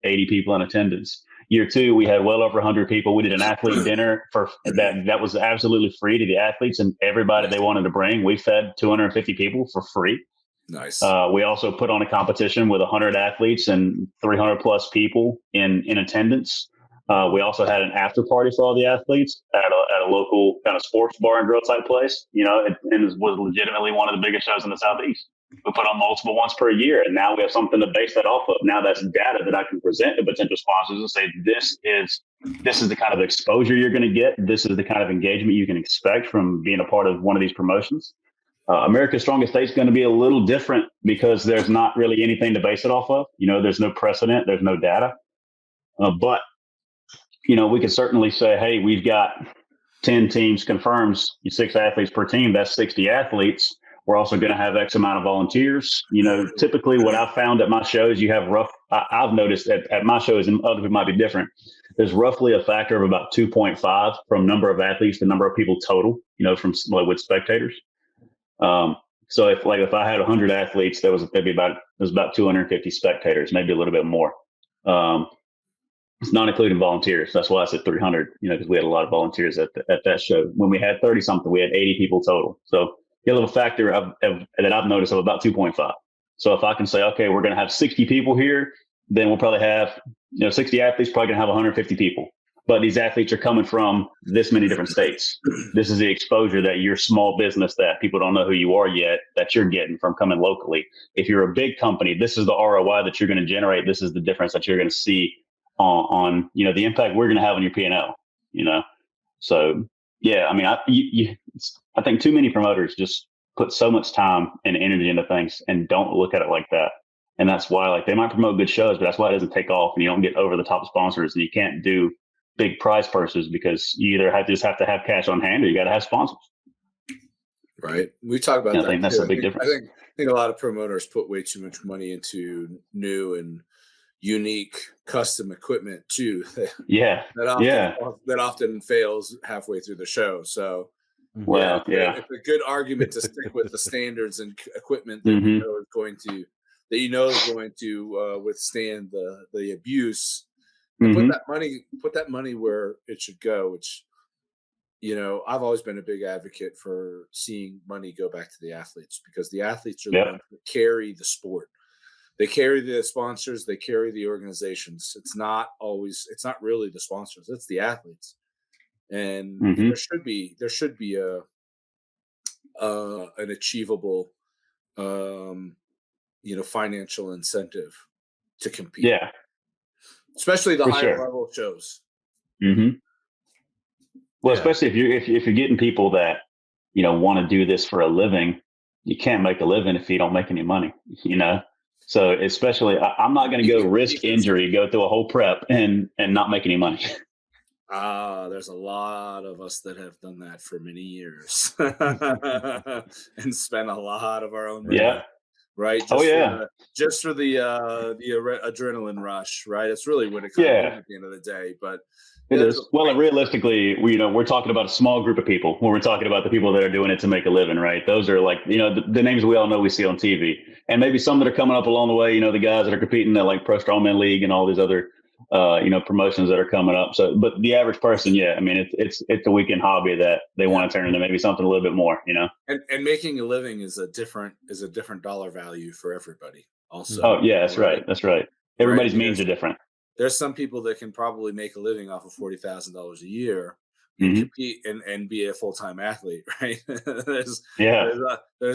80 people in attendance. Year two, we had well over 100 people. We did an athlete dinner for that was absolutely free to the athletes and everybody they wanted to bring. We fed 250 people for free. Nice. We also put on a competition with 100 athletes and 300 plus people in attendance. We also had an after party for all the athletes at a local kind of sports bar and grill type place. It was legitimately one of the biggest shows in the Southeast. We put on multiple ones per year, and now we have something to base that off of. Now that's data that I can present to potential sponsors and say, this is the kind of exposure you're going to get. This is the kind of engagement you can expect from being a part of one of these promotions. America's Strongest State is going to be a little different because there's not really anything to base it off of. There's no precedent, there's no data. But we could certainly say, hey, we've got 10 teams confirms 6 athletes per team. That's 60 athletes. We're also going to have X amount of volunteers. Typically what I've found at my shows, you have I've noticed at my shows, and other people might be different, there's roughly a factor of about 2.5 from number of athletes to number of people total, from with spectators. So if I had 100 athletes, there was about 250 spectators, maybe a little bit more. It's not including volunteers. That's why I said 300, because we had a lot of volunteers at that show. When we had 30 something, we had 80 people total. So you have a factor that I've noticed of about 2.5. So if I can say, okay, we're going to have 60 people here, then we'll probably have, 60 athletes, probably going to have 150 people. But these athletes are coming from this many different states. This is the exposure that your small business that people don't know who you are yet, that you're getting from coming locally. If you're a big company, this is the ROI that you're going to generate. This is the difference that you're going to see on the impact we're going to have on your P&L. So yeah, I mean, I think too many promoters just put so much time and energy into things and don't look at it like that. And that's why they might promote good shows, but that's why it doesn't take off, and you don't get over the top sponsors, and you can't do big prize purses because you either have to have cash on hand or you got to have sponsors. Right. We talk about that. I think that's a big difference. I think a lot of promoters put way too much money into new and unique custom equipment too. That often fails halfway through the show. So it's a good argument to stick with the standards and equipment that is going to withstand the abuse. And put that money where it should go, which I've always been a big advocate for seeing money go back to the athletes, because the athletes are the ones that carry the sport. They carry the sponsors, they carry the organizations. It's not really the sponsors, it's the athletes. And there should be an achievable financial incentive to compete. Yeah. Especially the higher level shows. Well, especially if you're getting people that want to do this for a living, you can't make a living if you don't make any money. So especially, I'm not going to go risk injury, go through a whole prep and not make any money. There's a lot of us that have done that for many years and spent a lot of our own money. Yeah. Right. Just for the adrenaline rush. Right. It's really what it comes down at the end of the day. But it is. Well, and realistically, we're talking about a small group of people when we're talking about the people that are doing it to make a living. Right. Those are the names we all know we see on TV, and maybe some that are coming up along the way. The guys that are competing at Pro Strongman League and all these other promotions that are coming up. So, but the average person, I mean, it's a weekend hobby that they want to turn into maybe something a little bit more, And making a living is a different dollar value for everybody. Also. Oh yeah, that's right. That's right. Everybody's means are different. There's some people that can probably make a living off of $40,000 a year and compete and be a full-time athlete, right? There's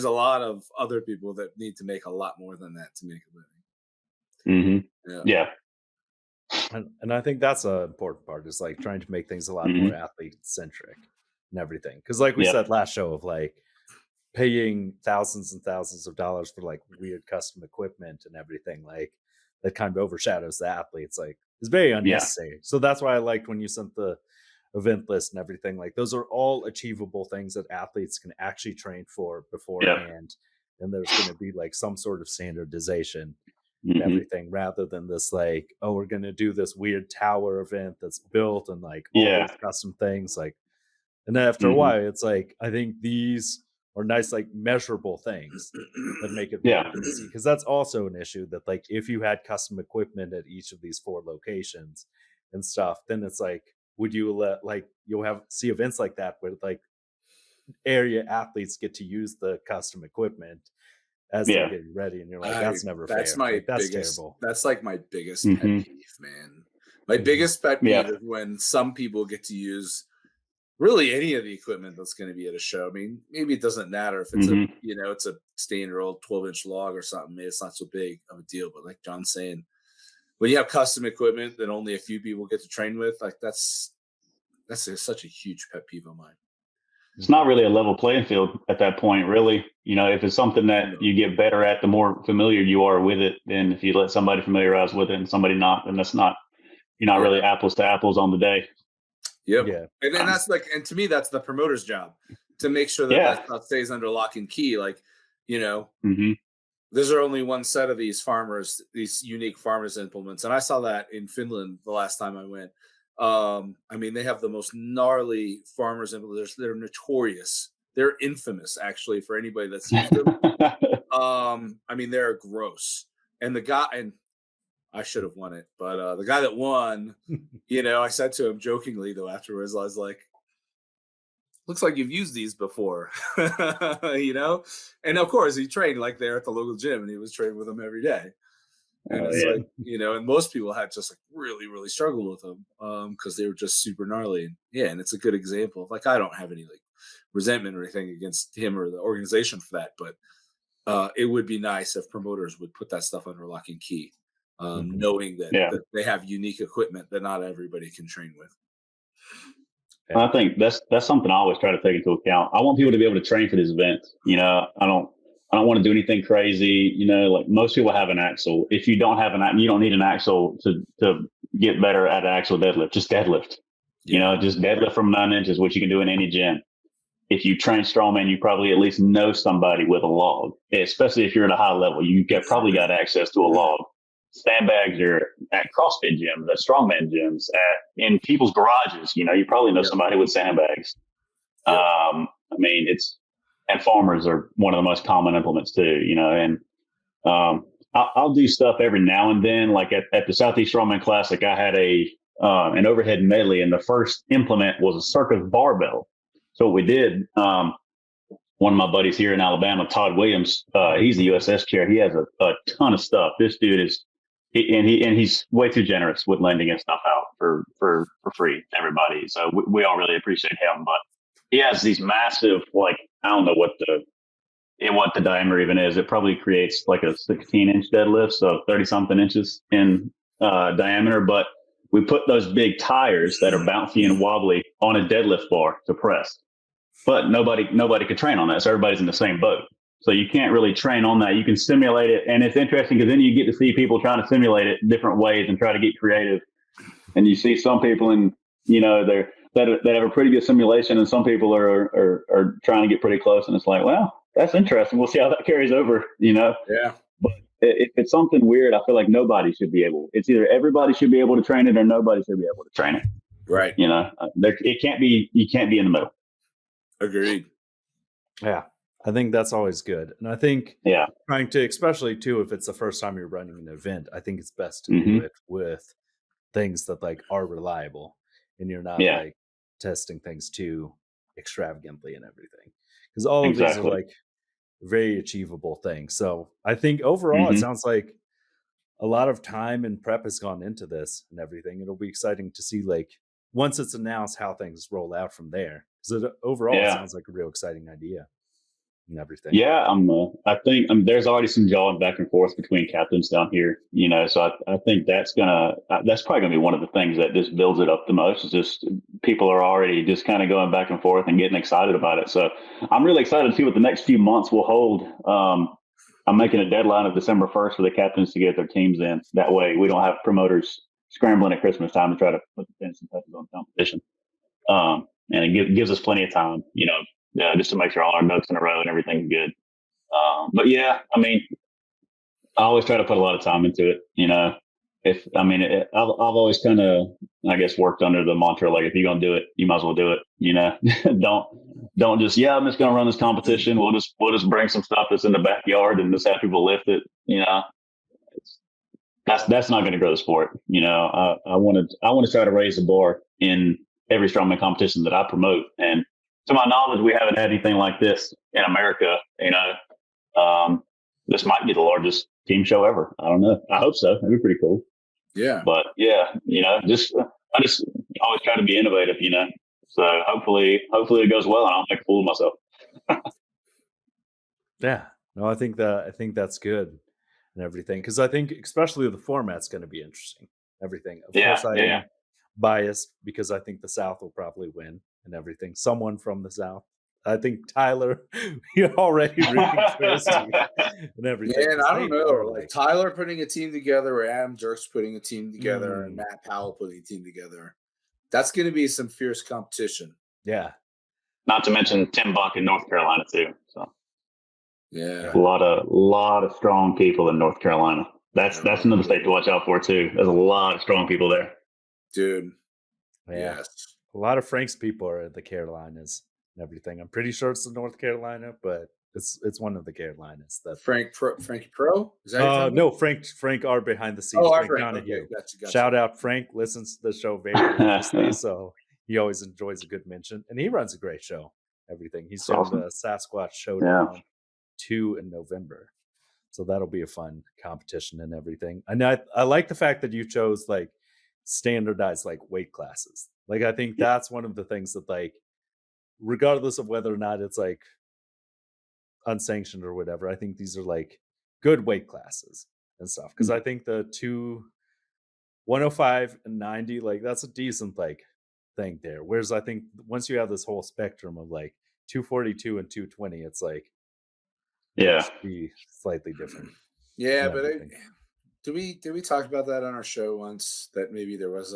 a lot of other people that need to make a lot more than that to make a living. Yeah. And I think that's an important part, is trying to make things a lot more athlete centric and everything. Because we said last show of paying thousands and thousands of dollars for weird custom equipment and everything that kind of overshadows the athletes. It's very unnecessary. So that's why I liked when you sent the event list and everything. Like those are all achievable things that athletes can actually train for beforehand. And there's going to be like some sort of standardization and everything, rather than this like, oh, we're going to do this weird tower event that's built and like all these custom things. Like, and then after a while, it's like, I think these are nice, like measurable things that make it really easy. Because that's also an issue that like, if you had custom equipment at each of these 4 locations and stuff, then it's like, would you let like, you'll see events like that where like area athletes get to use the custom equipment as they're getting ready, and you're like, that's never fair. That's my that's biggest terrible. That's like my biggest pet peeve, man. My biggest pet peeve is when some people get to use really any of the equipment that's going to be at a show. I mean, maybe it doesn't matter if it's a, you know, it's a standard old 12-inch log or something. Maybe it's not so big of a deal, but like John's saying, when you have custom equipment that only a few people get to train with, like that's such a huge pet peeve of mine. It's not really a level playing field at that point, really. You know, if it's something that you get better at, the more familiar you are with it, then if you let somebody familiarize with it and somebody not, then that's not, you're not really apples to apples on the day. Yep. Yeah. And then that's like, and to me, that's the promoter's job to make sure that that stuff stays under lock and key. Like, you know, there's only one set of these unique farmers implements. And I saw that in Finland the last time I went. I mean, they have the most gnarly farmers implements. They're notorious. They're infamous, actually, for anybody that's used them. I mean, they're gross. And the guy, and I should have won it, but the guy that won, you know, I said to him jokingly though afterwards, I was like, looks like you've used these before, you know? And of course he trained like there at the local gym, and he was training with them every day. And it's like, you know, and most people had just like really, really struggled with them because they were just super gnarly. And and it's a good example of like, I don't have any like resentment or anything against him or the organization for that, but it would be nice if promoters would put that stuff under lock and key. Knowing that they have unique equipment that not everybody can train with. I think that's something I always try to take into account. I want people to be able to train for these events. You know, I don't want to do anything crazy. You know, like most people have an axle. If you don't have you don't need an axle to get better at an axle deadlift. Just deadlift. You know, just deadlift from 9 inches, which you can do in any gym. If you train strongman, you probably at least know somebody with a log, especially if you're at a high level. You probably got access to a log. Sandbags are at CrossFit gyms, at strongman gyms, in people's garages. You know, you probably know somebody with sandbags. I mean, and farmers are one of the most common implements too, you know, and I'll do stuff every now and then. Like at the Southeast Strongman Classic, I had an overhead medley, and the first implement was a circus barbell. So what we did, one of my buddies here in Alabama, Todd Williams, he's the USS chair. He has a ton of stuff. This dude is, he's way too generous with lending his stuff out for free to everybody. So we all really appreciate him. But he has these massive, like, I don't know what the diameter even is. It probably creates like a 16-inch deadlift, so 30-something inches in diameter. But we put those big tires that are bouncy and wobbly on a deadlift bar to press. But nobody could train on that, so everybody's in the same boat. So you can't really train on that. You can simulate it, and it's interesting because then you get to see people trying to simulate it different ways and try to get creative. And you see some people, and you know, that have a pretty good simulation, and some people are trying to get pretty close. And it's like, well, that's interesting. We'll see how that carries over. You know. Yeah. But if it's something weird, I feel like nobody should be able. It's either everybody should be able to train it, or nobody should be able to train it. Right. You know, it can't be. You can't be in the middle. Agreed. Yeah, I think that's always good. And I think trying to, especially too, if it's the first time you're running an event, I think it's best to do it with things that like are reliable, and you're not like testing things too extravagantly and everything, because all of these are like very achievable things. So I think overall it sounds like a lot of time and prep has gone into this and everything. It'll be exciting to see, like, once it's announced, how things roll out from there. Because overall, it sounds like a real exciting idea and everything. Yeah, I think there's already some jawing back and forth between captains down here, you know. So I think that's probably gonna be one of the things that just builds it up the most. Is just people are already just kind of going back and forth and getting excited about it. So I'm really excited to see what the next few months will hold. I'm making a deadline of December 1st for the captains to get their teams in. That way, we don't have promoters scrambling at Christmas time to try to put the finishing touches on competition. And it gives us plenty of time, just to make sure all our ducks in a row and everything's good. But yeah, I mean, I always try to put a lot of time into it. I've always kind of, I guess, worked under the mantra, like, if you're going to do it, you might as well do it. Don't just, I'm just going to run this competition. We'll just bring some stuff that's in the backyard and just have people lift it. That's not going to grow the sport. I want to try to raise the bar in every strongman competition that I promote. And to my knowledge, we haven't had anything like this in America. This might be the largest team show ever. I don't know. I hope so. That'd be pretty cool. Yeah. But yeah, I just always try to be innovative, So hopefully it goes well and I don't make a fool of myself. Yeah. No, I think that's good and everything. Because I think especially the format's going to be interesting. Everything. Of course I am biased because I think the South will probably win and everything. Someone from the South. I think Tyler, you're already rooting for his team and everything. Yeah, and I don't know, like Tyler putting a team together, or Adam Dirks putting a team together, and Matt Powell putting a team together. That's going to be some fierce competition. Yeah. Not to mention Tim Buck in North Carolina too. So yeah, a lot of strong people in North Carolina. That's another state to watch out for too. There's a lot of strong people there, dude. Yeah. Yes, a lot of Frank's people are in the Carolinas and everything. I'm pretty sure it's in North Carolina, but it's one of the Carolinas. That Frankie Pro? Is that no, Frank are behind the scenes. Oh, Frank Frank. Okay, gotcha. Shout out Frank, listens to the show very religiously, so he always enjoys a good mention, and he runs a great show. Everything he's doing the Sasquatch Showdown 2 in November, so that'll be a fun competition and everything. And I like the fact that you chose like standardized like weight classes. Like I think that's one of the things that, like, regardless of whether or not it's like unsanctioned or whatever, I think these are like good weight classes and stuff. Because I think the 105 and 90, like that's a decent like thing there. Whereas I think once you have this whole spectrum of like 242 and 220, it's like be slightly different. Yeah, but did we talk about that on our show once? That maybe there was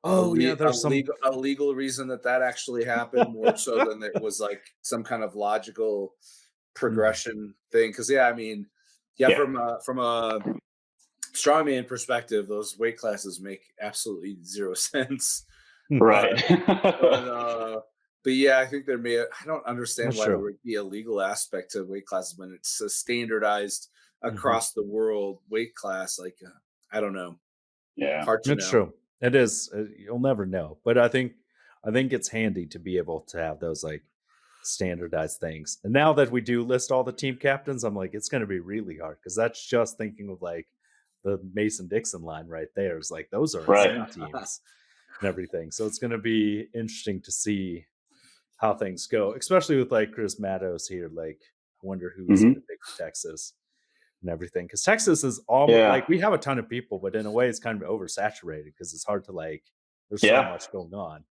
there's a legal reason that actually happened, more so than it was like some kind of logical progression thing. Because from a strongman perspective, those weight classes make absolutely zero sense, right? But yeah, I think I don't understand why there would be a legal aspect to weight classes when it's a standardized across the world weight class. Like, I don't know. Yeah, hard to know. It's true. It is. You'll never know. But I think it's handy to be able to have those like standardized things. And now that we do list all the team captains, I'm like, it's going to be really hard because that's just thinking of like the Mason-Dixon line right there. Is like those are insane teams and everything. So it's going to be interesting to see how things go, especially with like Chris Mattos here. Like, I wonder who's going to pick Texas and everything, because Texas is almost like we have a ton of people, but in a way it's kind of oversaturated because it's hard to like there's so much going on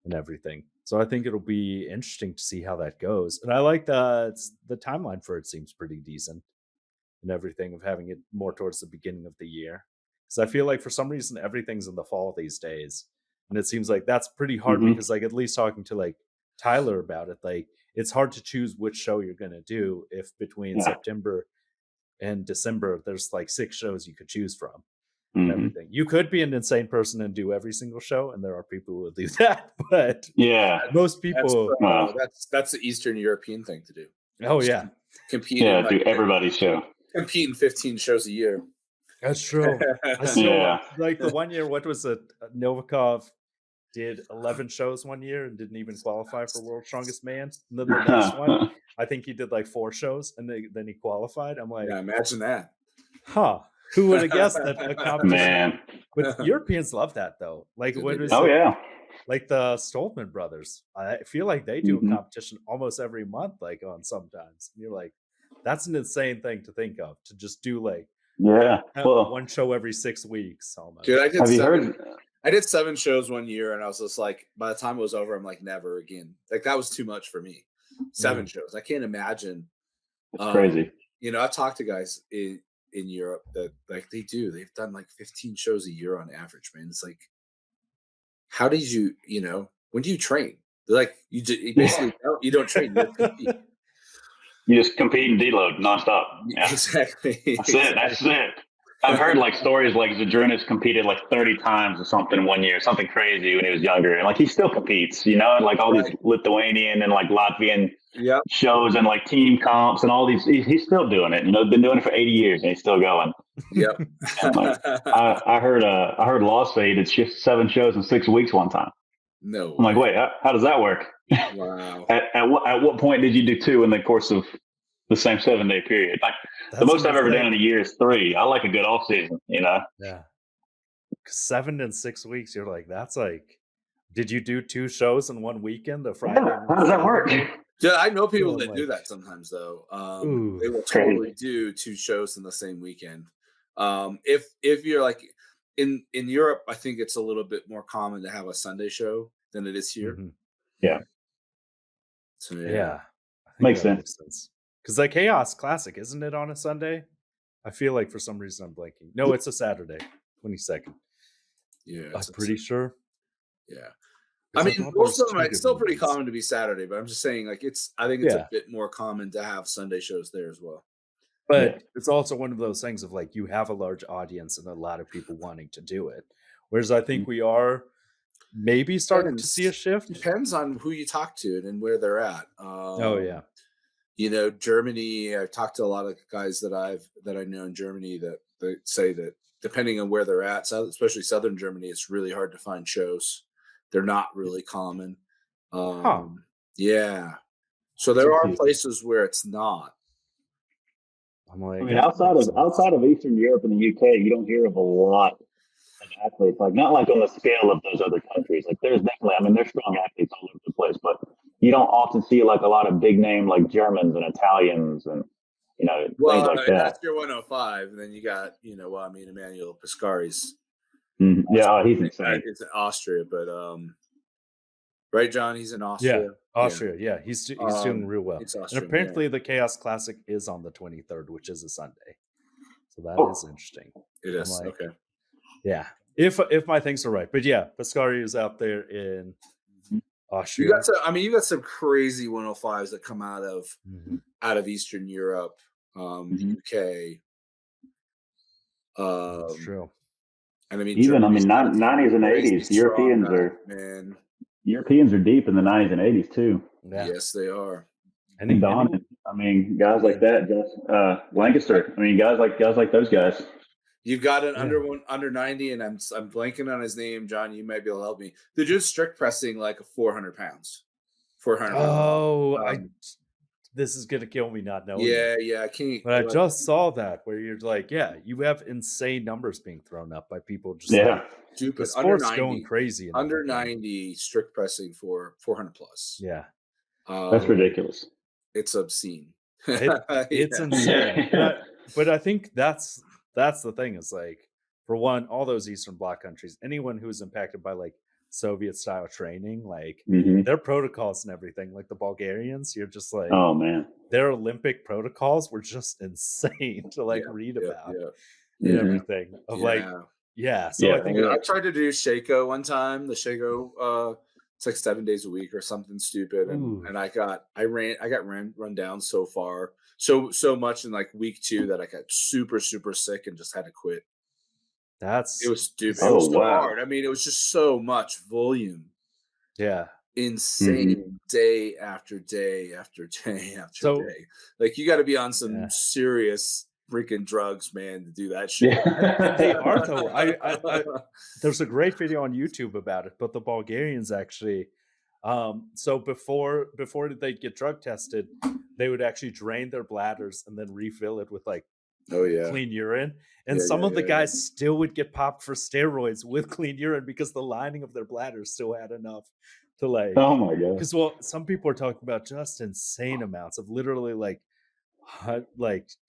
and everything. So I think it'll be interesting to see how that goes. And I like the timeline for it seems pretty decent and everything, of having it more towards the beginning of the year, because I feel like for some reason everything's in the fall these days, and it seems like that's pretty hard because like at least talking to like Tyler about it, like it's hard to choose which show you're going to do if between September and December there's like 6 shows you could choose from and everything. You could be an insane person and do every single show, and there are people who will do that, but most people that's the Eastern European thing to do. Oh yeah, compete do everybody's show, compete in 15 shows a year. That's true. I still, like the one year, what was it, Novikov did 11 shows one year and didn't even qualify for World's Strongest Man. And then the next one, I think he did like 4 shows and then he qualified. I'm like, imagine that. Who would have guessed that a competition? But Europeans love that though. Like, what is like the Stoltman brothers? I feel like they do a competition almost every month, like on sometimes. And you're like, that's an insane thing to think of, to just do like one show every 6 weeks almost. Dude, I did 7 shows one year, and I was just like, by the time it was over, I'm like, never again. Like, that was too much for me. 7 shows. I can't imagine. It's crazy. I've talked to guys in Europe that like they've done like 15 shows a year on average, man. It's like, how did you when do you train? They're like, you basically you don't train, you just compete. You just compete and deload nonstop. Yeah. Exactly. That's it. I've heard like stories like Zadrunas competed like 30 times or something one year, something crazy when he was younger. And like he still competes, you know, and like all these Lithuanian and like Latvian shows and like team comps and all these. He's still doing it. You know, been doing it for 80 years and he's still going. Yep. Like, I heard Lost say he did 7 shows in 6 weeks one time. No. I'm like, wait, how does that work? Wow. At what point did you do 2 in the course of the same 7-day period? Like the most I've ever done in a year is 3. I like a good off season, you know? Yeah. 7 in 6 weeks, you're like, that's like, did you do 2 shows in one weekend? The Friday. Yeah, how does that work? Yeah, I know people that do that sometimes though. They will totally do 2 shows in the same weekend. If you're like in Europe, I think it's a little bit more common to have a Sunday show than it is here. Mm-hmm. Yeah. So yeah. Makes sense. Because the Chaos Classic, isn't it on a Sunday? I feel like for some reason I'm blanking. No, it's a Saturday, 22nd. Yeah, I'm pretty sure. Yeah. I mean, most of them, it's still pretty common to be Saturday, but I'm just saying, like, I think it's a bit more common to have Sunday shows there as well. But it's also one of those things of like, you have a large audience and a lot of people wanting to do it. Whereas I think we are maybe starting to see a shift. Depends on who you talk to and where they're at. You know, Germany, I've talked to a lot of guys that I know in Germany that say that depending on where they're at, especially Southern Germany, it's really hard to find shows. They're not really common. Yeah. So there are places where it's not. I'm like, I mean, outside of Eastern Europe and the UK, you don't hear of a lot of athletes. Like not like on the scale of those other countries. Like there's definitely, I mean, there's strong athletes all over the place, but you don't often see like a lot of big name like Germans and Italians and things like that. That's your 105, and then you got Emmanuel Piscari's. Mm-hmm. Yeah, he's insane. It's in Austria, but right, John, he's in Austria. Yeah, Austria. Yeah, he's doing real well. And apparently, the Chaos Classic is on the 23rd, which is a Sunday. So that is interesting. It is okay. Yeah, if my things are right, but yeah, Piscari is out there in Austria. You got some crazy 105s that come out of Eastern Europe, UK. That's true. And I mean, even 90s and 80s, Europeans are deep in the 90s and 80s too. Yeah. Yes, they are. And Don, guys like that, Lancaster. I mean, guys like those guys. You've got an under 90, and I'm blanking on his name, John. You might be able to help me. They're just strict pressing like 400 pounds. 400. Oh, this is gonna kill me not knowing. Yeah, I can't. But I just saw that where you're like, you have insane numbers being thrown up by people just stupid. The sport's going crazy. Under 90 strict pressing for 400 plus. Yeah, that's ridiculous. It's obscene. It's insane. But I think that's the thing. Is like, for one, all those Eastern Bloc countries, anyone who's impacted by like Soviet style training, like their protocols and everything, like the Bulgarians, you're just like, oh man, their Olympic protocols were just insane to like read about and everything of So I think I tried to do Shako one time. The Shako, it's like 7 days a week or something stupid, and I got run down so much in like week 2 that I got super sick and just had to quit. It was stupid. It was so hard. I mean, it was just so much volume. Yeah. Insane day after day after day after day. Like you got to be on some serious freaking drugs, man, to do that shit. They are though. I there's a great video on YouTube about it, but the Bulgarians actually so before they get drug tested, they would actually drain their bladders and then refill it with like clean urine. And some of the guys still would get popped for steroids with clean urine because the lining of their bladders still had enough to like. Oh my god! Because some people are talking about just insane amounts of literally like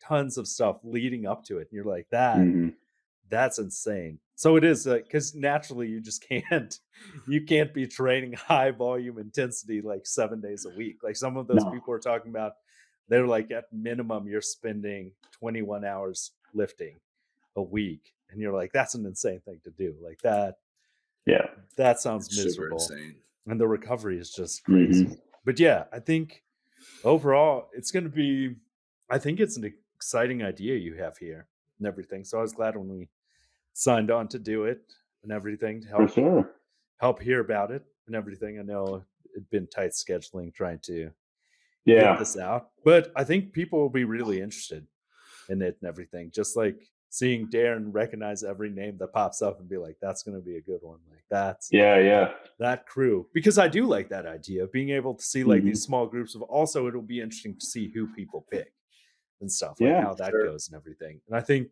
tons of stuff leading up to it, and you're like that's insane. So it is because naturally you just can't be training high volume intensity like 7 days a week. Like some of those people are talking about, they're like at minimum you're spending 21 hours lifting a week, and you're like, that's an insane thing to do. Like that. Yeah, that sounds miserable. Super insane. and the recovery is just crazy. But yeah, I think overall it's going to be, I think it's an exciting idea you have here and everything. So I was glad when we signed on to do it and everything to help, For sure. help hear about it and everything. I know it'd been tight scheduling trying to Yeah. get this out, but I think people will be really interested in it and everything. Just like seeing Darren recognize every name that pops up and be like, that's going to be a good one. Like that's Yeah. that crew, because I do like that idea of being able to see like these small groups of, also it'll be interesting to see who people pick and stuff, like how that goes and everything. And I think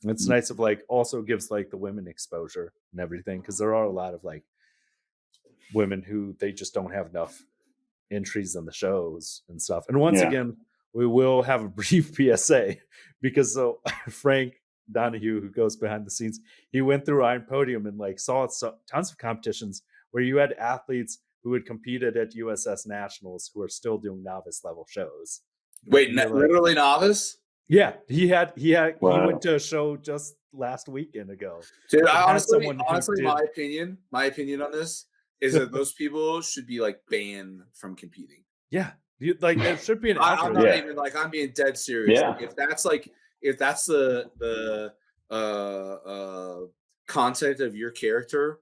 it's nice of like also gives like the women exposure and everything, because there are a lot of like women who they just don't have enough entries in the shows and stuff. And once again, we will have a brief PSA, because so Frank Donahue, who goes behind the scenes, he went through Iron Podium and like saw tons of competitions where you had athletes who had competed at USS Nationals who are still doing novice level shows. Wait, literally novice? Yeah, he went to a show just last weekend ago. Dude, honestly, my opinion on this is that those people should be like banned from competing. Yeah, like there should be an. I'm not even like, I'm being dead serious. Yeah. Like, if that's the content of your character,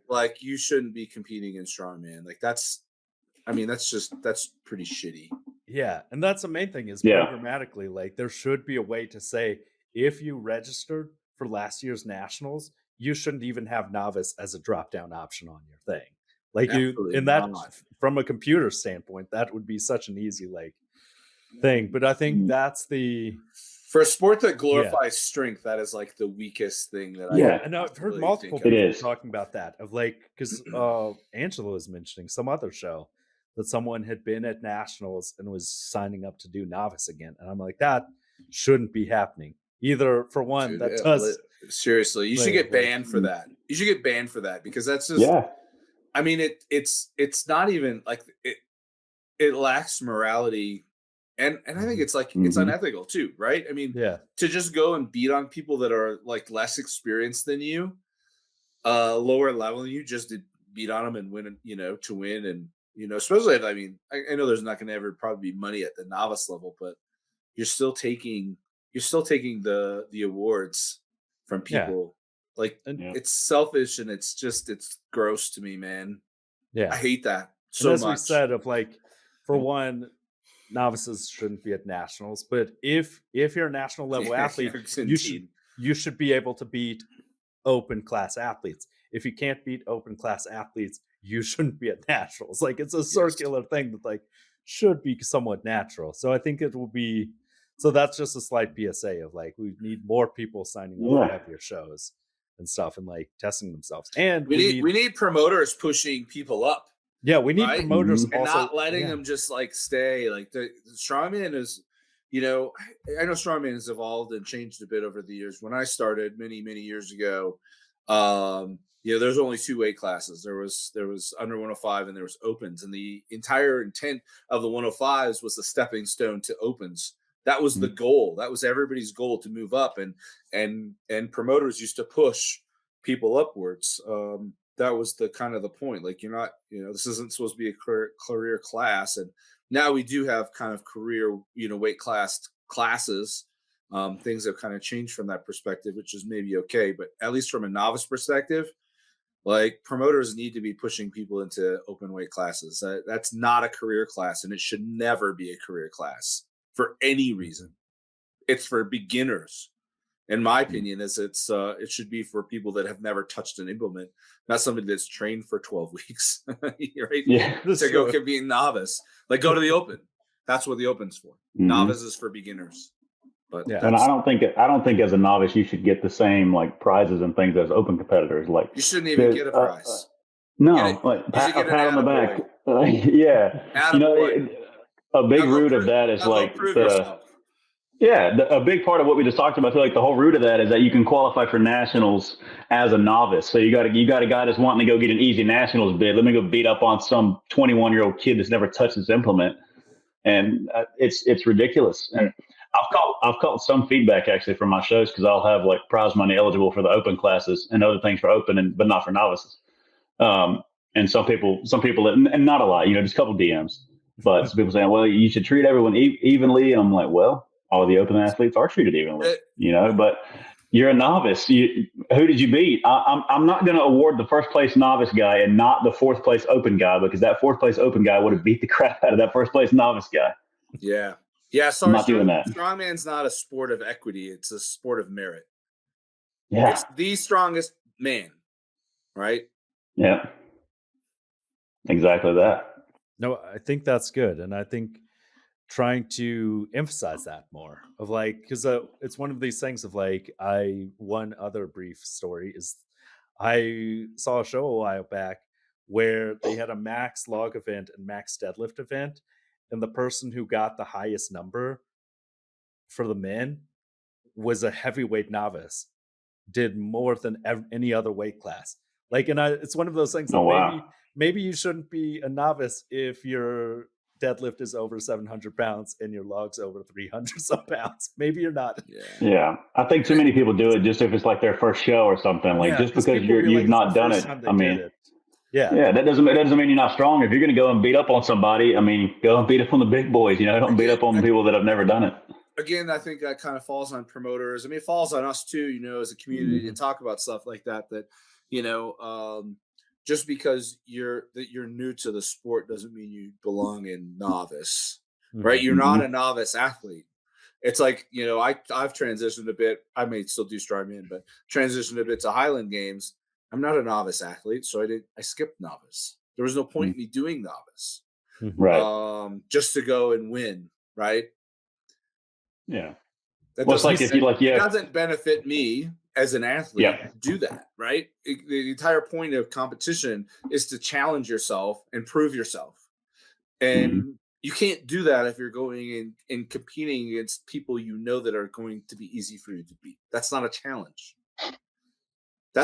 like you shouldn't be competing in strongman. Like that's pretty shitty. Yeah, and that's the main thing is programmatically, like there should be a way to say if you registered for last year's nationals, you shouldn't even have novice as a drop-down option on your thing. Like absolutely, you, in that from a computer standpoint, that would be such an easy like thing. But I think that's the, for a sport that glorifies strength, that is like the weakest thing that and I've heard really multiple people talking about that, of like, because Angela was mentioning some other show that someone had been at nationals and was signing up to do novice again, and I'm like, that shouldn't be happening either. For one, dude, that does seriously, you should get banned for that. You should get banned for that, because that's just I mean, it's not even like it lacks morality, and I think it's like it's unethical too, right? I mean, to just go and beat on people that are like less experienced than you, lower level than you, just to beat on them and win, to win. And especially if, I mean, I know there's not going to ever probably be money at the novice level, but you're still taking the awards from people. Like, it's selfish, and it's gross to me, man. I hate that so as much. We said, of like, for one, novices shouldn't be at nationals, but if you're a national level athlete, you should be able to beat open class athletes. If you can't beat open class athletes, you shouldn't be at nationals. Like, it's a circular thing that like should be somewhat natural. So I think it will be. So that's just a slight PSA of like, we need more people signing up to have your shows and stuff, and like testing themselves. And we need promoters pushing people up. Yeah, we need promoters and also, not letting them just like stay. Like the strongman is, I know strongman has evolved and changed a bit over the years. When I started many years ago, there's only two weight classes. There was under 105 and there was opens, and the entire intent of the 105s was the stepping stone to opens. That was the goal. That was everybody's goal, to move up, and promoters used to push people upwards. That was the kind of the point. Like, you're not, this isn't supposed to be a career class. And now we do have kind of career, weight classes. Things have kind of changed from that perspective, which is maybe okay. But at least from a novice perspective, like, promoters need to be pushing people into open weight classes. That's not a career class, and it should never be a career class for any reason. It's for beginners. In my opinion, it should be for people that have never touched an implement, not somebody that's trained for 12 weeks, right? Yeah. To go compete novice, like, go to the open. That's what the open's for. Novice is for beginners. But and I don't think as a novice you should get the same like prizes and things as open competitors. Like, you shouldn't even get a prize. No, like pat on the back. A big root of that is like a big part of what we just talked about. I feel like the whole root of that is that you can qualify for nationals as a novice. So you got a guy that's wanting to go get an easy nationals bid. Let me go beat up on some 21-year-old kid that's never touched his implement, and it's ridiculous. And I've caught some feedback actually from my shows, because I'll have like prize money eligible for the open classes and other things for open, but not for novices. And some people, and not a lot, just a couple DMs. But some people saying, well, you should treat everyone evenly. And I'm like, well, all the open athletes are treated evenly, but you're a novice. Who did you beat? I'm not going to award the first place novice guy and not the fourth place open guy, because that fourth place open guy would have beat the crap out of that first place novice guy. Yeah. Yeah. Sorry, I'm not doing that. Strongman's not a sport of equity. It's a sport of merit. Yeah. It's the strongest man, right? Yeah. Exactly that. No, I think that's good. And I think trying to emphasize that more of like, because it's one of these things of like, one other brief story is I saw a show a while back where they had a max log event and max deadlift event, and the person who got the highest number for the men was a heavyweight novice, did more than any other weight class. Like, and it's one of those things that maybe you shouldn't be a novice if your deadlift is over 700 pounds and your log's over 300 some pounds. Maybe you're not. Yeah. I think too many people do it just if it's like their first show or something. Like, just because you've not done it. I mean, yeah, that doesn't mean you're not strong. If you're going to go and beat up on somebody, I mean, go and beat up on the big boys. Don't beat up on people that have never done it. Again, I think that kind of falls on promoters. I mean, it falls on us too, as a community to talk about stuff like that. Just because you're new to the sport doesn't mean you belong in novice, right? You're not a novice athlete. It's like, I've transitioned a bit. I may still do strongman, but transitioned a bit to Highland Games. I'm not a novice athlete, so I skipped novice. There was no point in me doing novice, right? Just to go and win, right? Yeah. It doesn't benefit me as an athlete to do that, right? The entire point of competition is to challenge yourself and prove yourself. And you can't do that if you're going in and competing against people that are going to be easy for you to beat. That's not a challenge.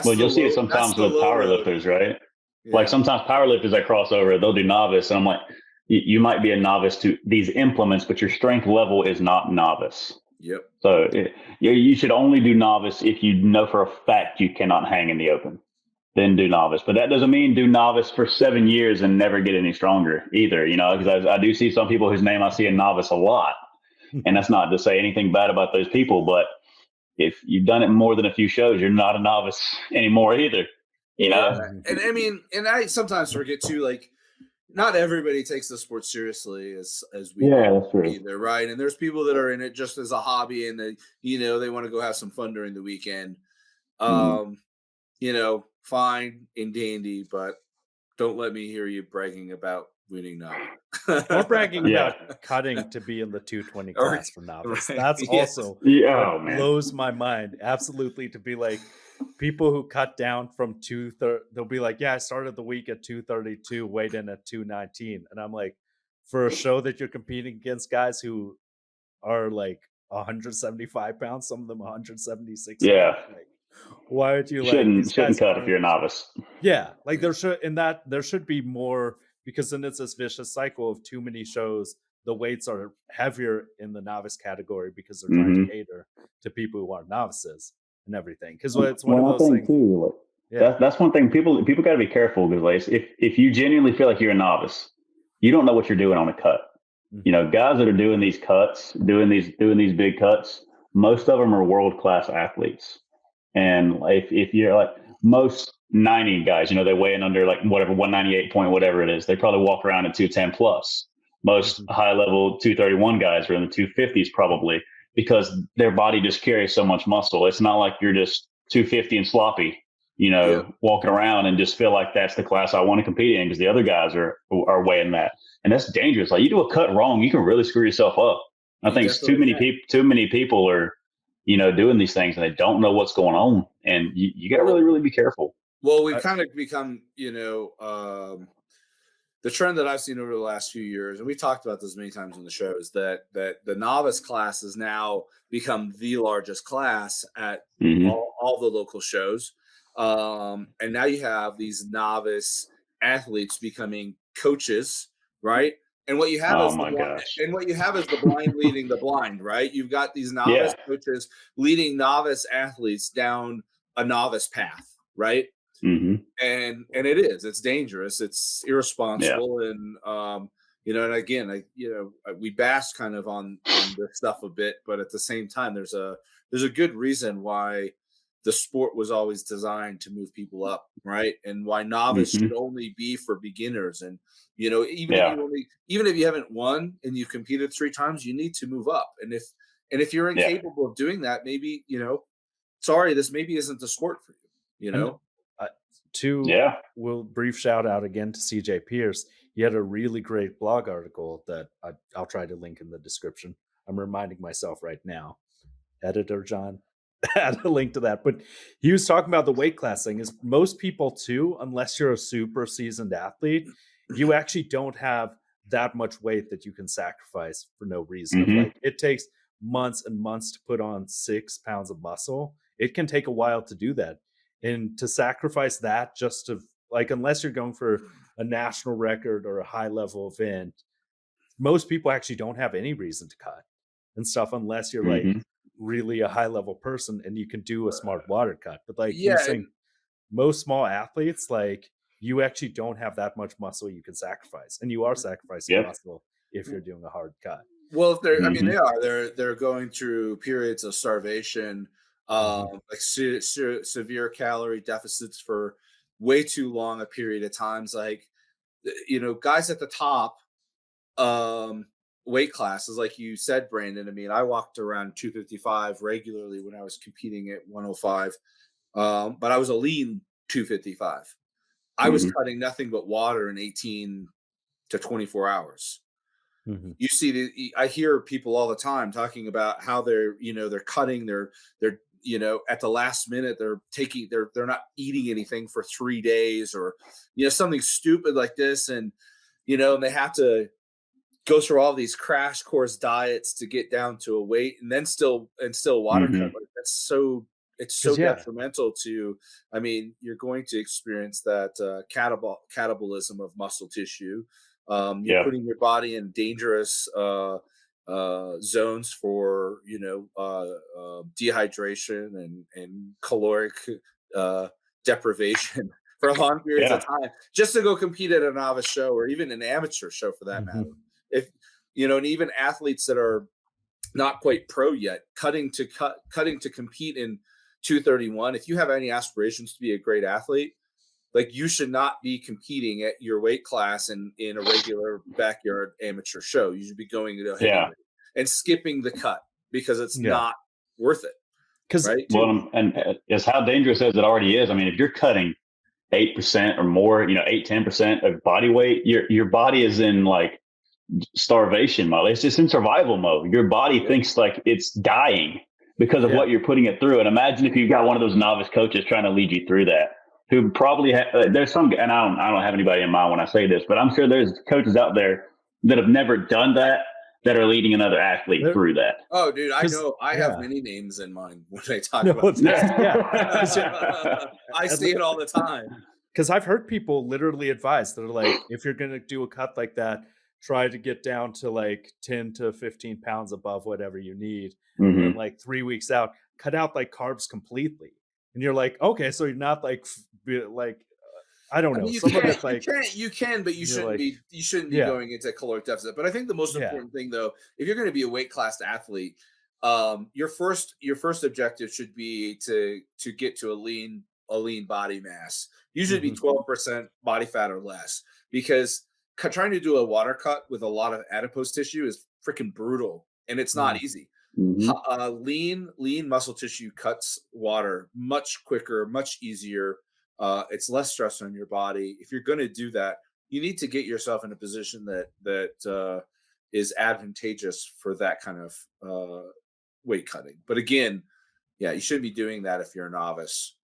You'll see it sometimes with powerlifters, right? Yeah. Like sometimes powerlifters that cross over, they'll do novice. And I'm like, you might be a novice to these implements, but your strength level is not novice. Yep. So you should only do novice if you know for a fact you cannot hang in the open. Then do novice. But that doesn't mean do novice for 7 years and never get any stronger either, because I do see some people whose name I see in novice a lot. And that's not to say anything bad about those people, but if you've done it more than a few shows, you're not a novice anymore either, Yeah. And I mean, and I sometimes forget too, like, not everybody takes the sport seriously as we do either, right? And there's people that are in it just as a hobby, and they want to go have some fun during the weekend. Fine and dandy, but don't let me hear you bragging about winning novice. Or bragging about cutting to be in the 220 class for novice. Right. That's also blows my mind. Absolutely, to be like, people who cut down from 230, they'll be like, I started the week at 232, weighed in at 219. And I'm like, for a show that you're competing against guys who are like 175 pounds, some of them 176. Yeah. Like, why would you shouldn't cut if you're a novice? Yeah. Like there should be more, because then it's this vicious cycle of too many shows. The weights are heavier in the novice category because they're trying to cater to people who are novices and everything. Because it's one of those things too. That's one thing. People got to be careful, because like, if you genuinely feel like you're a novice, you don't know what you're doing on a cut. Guys that are doing these cuts, doing these big cuts, most of them are world-class athletes. And if you're like most 90 guys, they weigh in under like whatever 198 point whatever it is, they probably walk around at 210 plus. Most high level 231 guys are in the 250s probably, because their body just carries so much muscle. It's not like you're just 250 and sloppy, walking around and just feel like that's the class I want to compete in, because the other guys are weighing that. And that's dangerous. Like, you do a cut wrong, you can really screw yourself up. I think too many people are, doing these things and they don't know what's going on. And you got to really, really be careful. Well, we've kind of become, the trend that I've seen over the last few years, and we've talked about this many times on the show, is that the novice class has now become the largest class at all the local shows. And now you have these novice athletes becoming coaches, right? And what you have is the blind leading the blind, right? You've got these novice coaches leading novice athletes down a novice path, right? and it's dangerous, it's irresponsible, and and again, we bash kind of on this stuff a bit, but at the same time, there's a good reason why the sport was always designed to move people up, right? And why novice should only be for beginners. And even if you haven't won and you competed 3 times, you need to move up. And if you're incapable of doing that, maybe sorry, this maybe isn't the sport for you. We'll brief shout out again to CJ Pierce. He had a really great blog article that I'll try to link in the description. I'm reminding myself right now. Editor John, add a link to that. But he was talking about the weight class thing. Is most people too, unless you're a super seasoned athlete, you actually don't have that much weight that you can sacrifice for no reason. Like, it takes months and months to put on 6 pounds of muscle. It can take a while to do that. And to sacrifice that just to, like, unless you're going for a national record or a high level event, most people actually don't have any reason to cut and stuff unless you're like really a high level person and you can do a smart water cut. But like you're saying, most small athletes, like, you actually don't have that much muscle you can sacrifice, and you are sacrificing muscle if you're doing a hard cut. Well, if they're, I mean, they're going through periods of starvation, like severe calorie deficits for way too long a period of times. Like, guys at the top weight classes, like you said, Brandon. I mean, I walked around 255 regularly when I was competing at 105, but I was a lean 255. I was cutting nothing but water in 18 to 24 hours. You see, I hear people all the time talking about how they're cutting, they're at the last minute, they're not eating anything for 3 days, or something stupid like this, and and they have to go through all these crash course diets to get down to a weight, and then still water cut. Like, that's so detrimental to. I mean, you're going to experience that catabolism of muscle tissue. You're putting your body in dangerous zones for dehydration and caloric deprivation for long periods of time, just to go compete at a novice show or even an amateur show for that matter. If and even athletes that are not quite pro yet, cutting to compete in 231. If you have any aspirations to be a great athlete, like, you should not be competing at your weight class in a regular backyard amateur show. You should be going to a heavyweight and skipping the cut, because it's not worth it. Right? Well, and as how dangerous as it already is, I mean, if you're cutting 8% or more, 8-10% of body weight, your body is in like starvation mode. It's just in survival mode. Your body thinks like it's dying because of what you're putting it through. And imagine if you've got one of those novice coaches trying to lead you through that, who probably there's some, and I don't have anybody in mind when I say this, but I'm sure there's coaches out there that have never done that are leading another athlete through that. Oh, dude, I know. I have many names in mind when I talk about I see it all the time. Because I've heard people literally advise that are like, if you're going to do a cut like that, try to get down to like 10 to 15 pounds above whatever you need. And then like 3 weeks out, cut out like carbs completely. And you're like, okay, so you're not like I don't know. I mean, you can, but you shouldn't be. You shouldn't be going into caloric deficit. But I think the most important thing, though, if you're going to be a weight class athlete, your first objective should be to get to a lean body mass. Usually be 12% body fat or less, because trying to do a water cut with a lot of adipose tissue is freaking brutal, and it's not easy. Lean muscle tissue cuts water much quicker, much easier. It's less stress on your body. If you're going to do that, you need to get yourself in a position that is advantageous for that kind of weight cutting. But again, you shouldn't be doing that if you're a novice.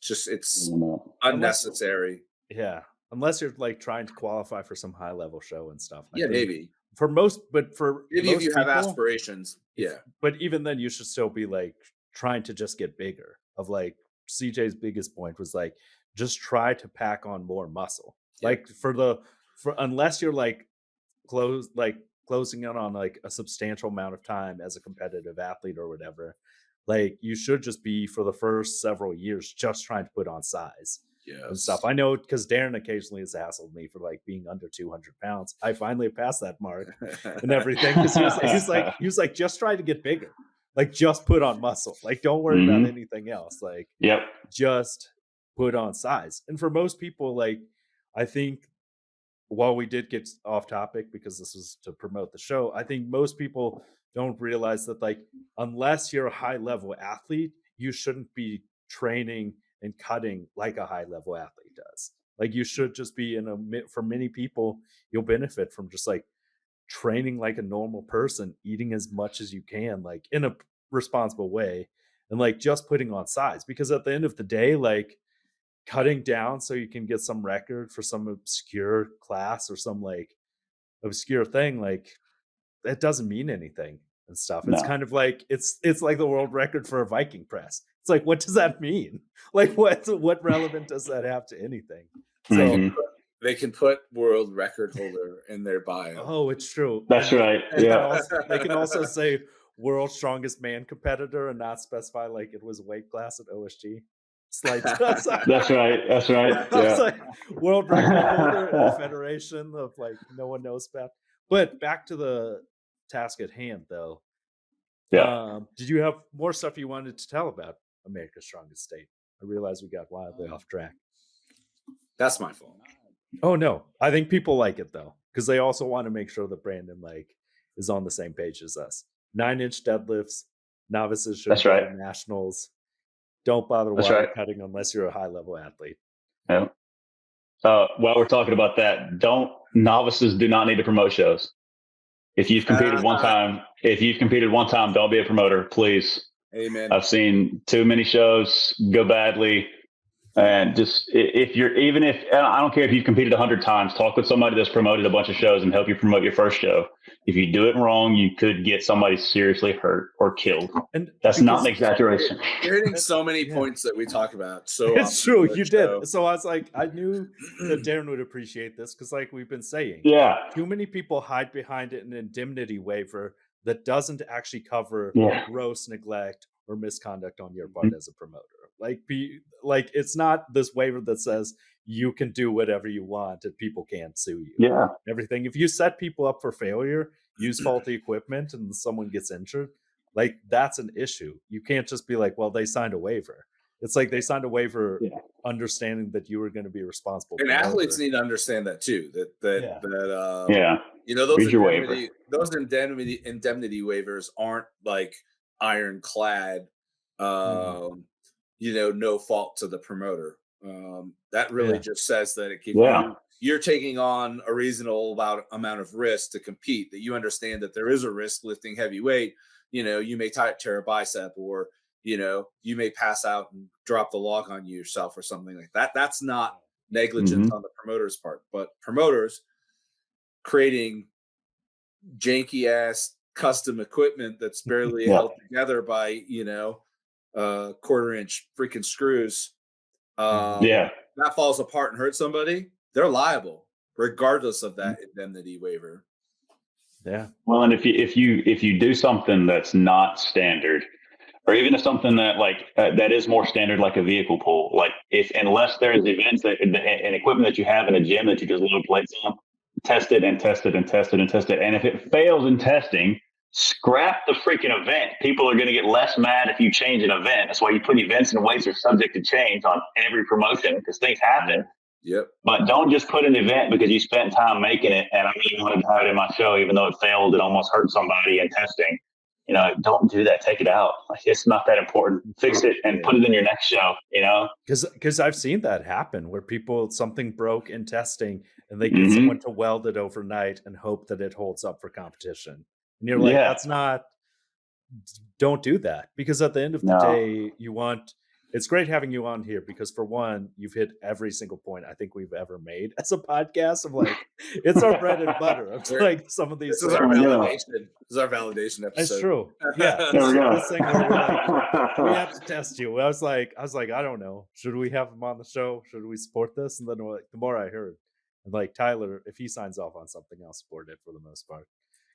It's unnecessary. Unless you're like trying to qualify for some high level show and stuff. Maybe. For most if you have aspirations. But even then, you should still be like trying to just get bigger. Of like, CJ's biggest point was like, just try to pack on more muscle. Like unless you're like closing in on like a substantial amount of time as a competitive athlete or whatever, like, you should just be for the first several years just trying to put on size. and stuff. I know because Darren occasionally has hassled me for like being under 200 pounds. I finally passed that mark and everything because he was like, just try to get bigger, like just put on muscle, like don't worry about anything else, like just put on size. And for most people, like I think, while we did get off topic because this was to promote the show, I think most people don't realize that, like, unless you're a high level athlete, you shouldn't be training and cutting like a high level athlete does. Like, you should just be for many people, you'll benefit from just like training like a normal person, eating as much as you can, like in a responsible way, and like just putting on size. Because at the end of the day, like, cutting down so you can get some record for some obscure class or some like obscure thing, like that doesn't mean anything and stuff. It's kind of like it's like the world record for a Viking press. It's like, what does that mean? Like what relevant does that have to anything? So they can put world record holder in their bio. Oh, it's true. That's right. Yeah. They can also say world's strongest man competitor and not specify like it was a weight class at OSG. That's right. Yeah. Like world record holder in the federation of like no one knows about. But back to the task at hand, though. Yeah. Did you have more stuff you wanted to tell about America's Strongest State? I realize we got wildly off track. That's my fault. Oh no, I think people like it though, because they also want to make sure that Brandon like is on the same page as us. 9-inch deadlifts, novices should go to nationals. Don't bother water cutting unless you're a high level athlete. Yeah. While we're talking about that, novices do not need to promote shows. If you've competed one time, don't be a promoter, please. Amen. I've seen too many shows go badly. And just I don't care if you've competed 100 times, talk with somebody that's promoted a bunch of shows and help you promote your first show. If you do it wrong, you could get somebody seriously hurt or killed. And that's not an exaggeration. You're hitting so many points that we talk about. So it's true. You did. So I was like, I knew that Darren would appreciate this because like we've been saying, too many people hide behind an indemnity waiver that doesn't actually cover gross neglect or misconduct on your part as a promoter. Like it's not this waiver that says you can do whatever you want and people can't sue you. Yeah. Everything. If you set people up for failure, use faulty equipment, and someone gets injured, like that's an issue. You can't just be like, well, they signed a waiver. It's like they signed a waiver understanding that you were going to be responsible. And athletes need to understand that too. Those indemnity waivers aren't like ironclad no fault to the promoter. That really just says that if you're taking on a reasonable amount of risk to compete, that you understand that there is a risk lifting heavy weight. You may tear a bicep, or you may pass out and drop the log on yourself or something like that. That's not negligence on the promoter's part, but promoters creating janky ass custom equipment that's barely held together by 1/4-inch freaking screws. That falls apart and hurts somebody, they're liable regardless of that indemnity waiver. Yeah. Well, and if you do something that's not standard, or even if something that that is more standard, like a vehicle pull, like unless there's events and equipment that you have in a gym that you just load plates on, test it and test it and test it and test it, and if it fails in testing, scrap the freaking event. People are going to get less mad if you change an event. That's why you put events and weights are subject to change on every promotion, because things happen. Yep. But don't just put an event because you spent time making it and I really wanted to have it in my show, even though it failed, it almost hurt somebody in testing. Don't do that. Take it out. Like, it's not that important. Fix it and put it in your next show, Because I've seen that happen where something broke in testing and they get someone to weld it overnight and hope that it holds up for competition. And you're like, don't do that. Because at the end of the day, it's great having you on here because, for one, you've hit every single point I think we've ever made as a podcast of like, it's our bread and butter. Of like some of these. This is our validation. This is our validation episode. It's true. Yeah. This thing where we have to test you. I was like, I don't know. Should we have him on the show? Should we support this? And then the more I heard, and like Tyler, if he signs off on something, I'll support it for the most part.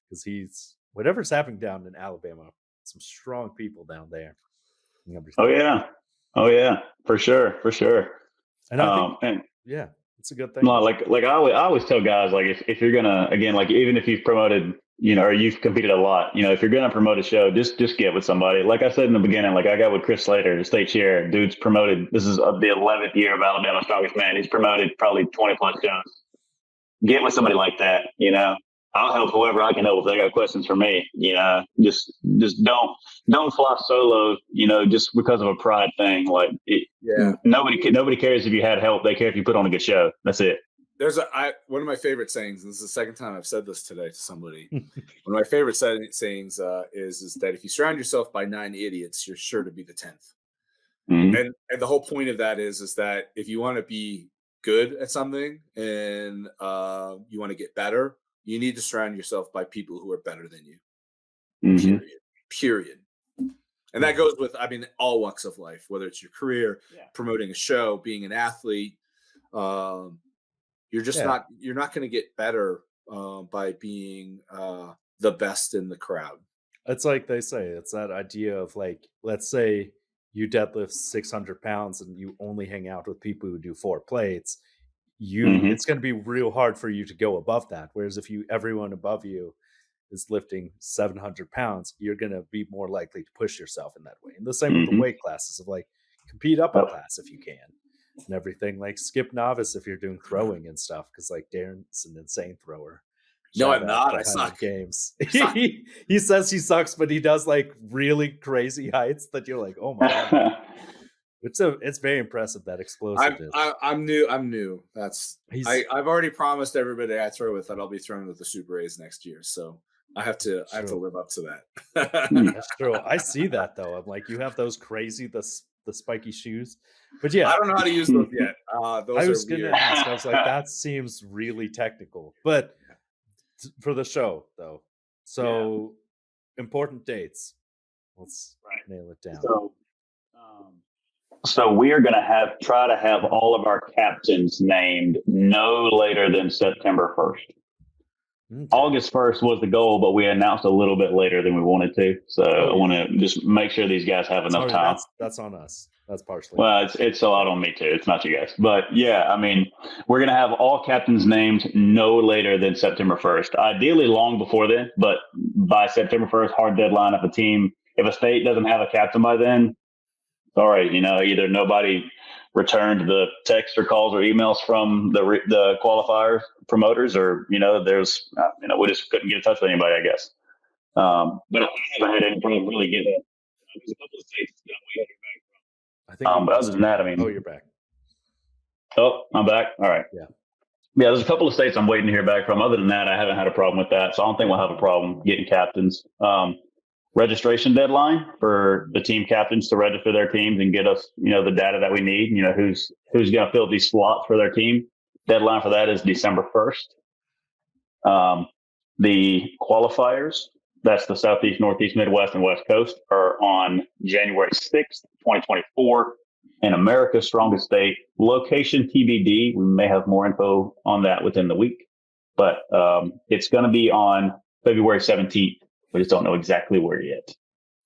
Because whatever's happening down in Alabama, some strong people down there. Oh yeah, for sure. And I think, And yeah, it's a good thing. no, like I always tell guys, like if you're gonna, again, like even if you've promoted, or you've competed a lot, if you're gonna promote a show, just get with somebody. Like I said in the beginning, like I got with Chris Slater, the state chair. Dude's promoted. This is the 11th year of Alabama Strongest Man. He's promoted probably 20 plus shows. Get with somebody like that. I'll help whoever I can help if they got questions for me. Just don't fly solo. Just because of a pride thing. Like nobody cares if you had help. They care if you put on a good show. That's it. There's one of my favorite sayings, and this is the second time I've said this today to somebody. One of my favorite sayings is that if you surround yourself by 9 idiots, you're sure to be the 10th. Mm-hmm. And the whole point of that is that if you want to be good at something and you want to get better, you need to surround yourself by people who are better than you. Mm-hmm. Period. And that goes with, all walks of life, whether it's your career, promoting a show, being an athlete. You're just you're not going to get better by being the best in the crowd. It's like they say, it's that idea of like, let's say you deadlift 600 pounds and you only hang out with people who do 4 plates. It's going to be real hard for you to go above that. Whereas if everyone above you is lifting 700 pounds, you're going to be more likely to push yourself in that way. And the same with the weight classes of like compete up a class if you can and everything. Like skip novice if you're doing throwing and stuff. Cause like Darren's an insane thrower. No, I'm not. I suck. Games. He says he sucks, but he does like really crazy heights that you're like, oh my God. It's very impressive, that explosiveness. I'm new. I've already promised everybody I throw with that I'll be throwing with the Super A's next year. So I have to live up to that. That's true. I see that though. I'm like, you have those crazy the spiky shoes. But yeah, I don't know how to use those yet. Those I was gonna ask. I was like, that seems really technical. But for the show though. So important dates. Let's nail it down. So we are going to try to have all of our captains named no later than September 1st. Okay. August 1st was the goal, but we announced a little bit later than we wanted to. So I want to just make sure these guys have enough time. That's on us. That's partially. Well, it's a lot on me too. It's not you guys. But yeah, we're going to have all captains named no later than September 1st. Ideally long before then, but by September 1st, hard deadline. If a state doesn't have a captain by then, all right, either nobody returned the text or calls or emails from the qualifier promoters, or there's we just couldn't get in touch with anybody, I guess. But I haven't had any problem really getting it. There's a couple of states that I'm waiting back from. I think. But other than that, oh, you're back. Oh, I'm back. All right. Yeah. There's a couple of states I'm waiting to hear back from. Other than that, I haven't had a problem with that, so I don't think we'll have a problem getting captains. Registration deadline for the team captains to register their teams and get us, the data that we need, who's going to fill these slots for their team. Deadline for that is December 1st. The qualifiers, that's the Southeast, Northeast, Midwest, and West Coast, are on January 6th, 2024 in America's strongest state. Location TBD. We may have more info on that within the week, but it's going to be on February 17th. We just don't know exactly where yet.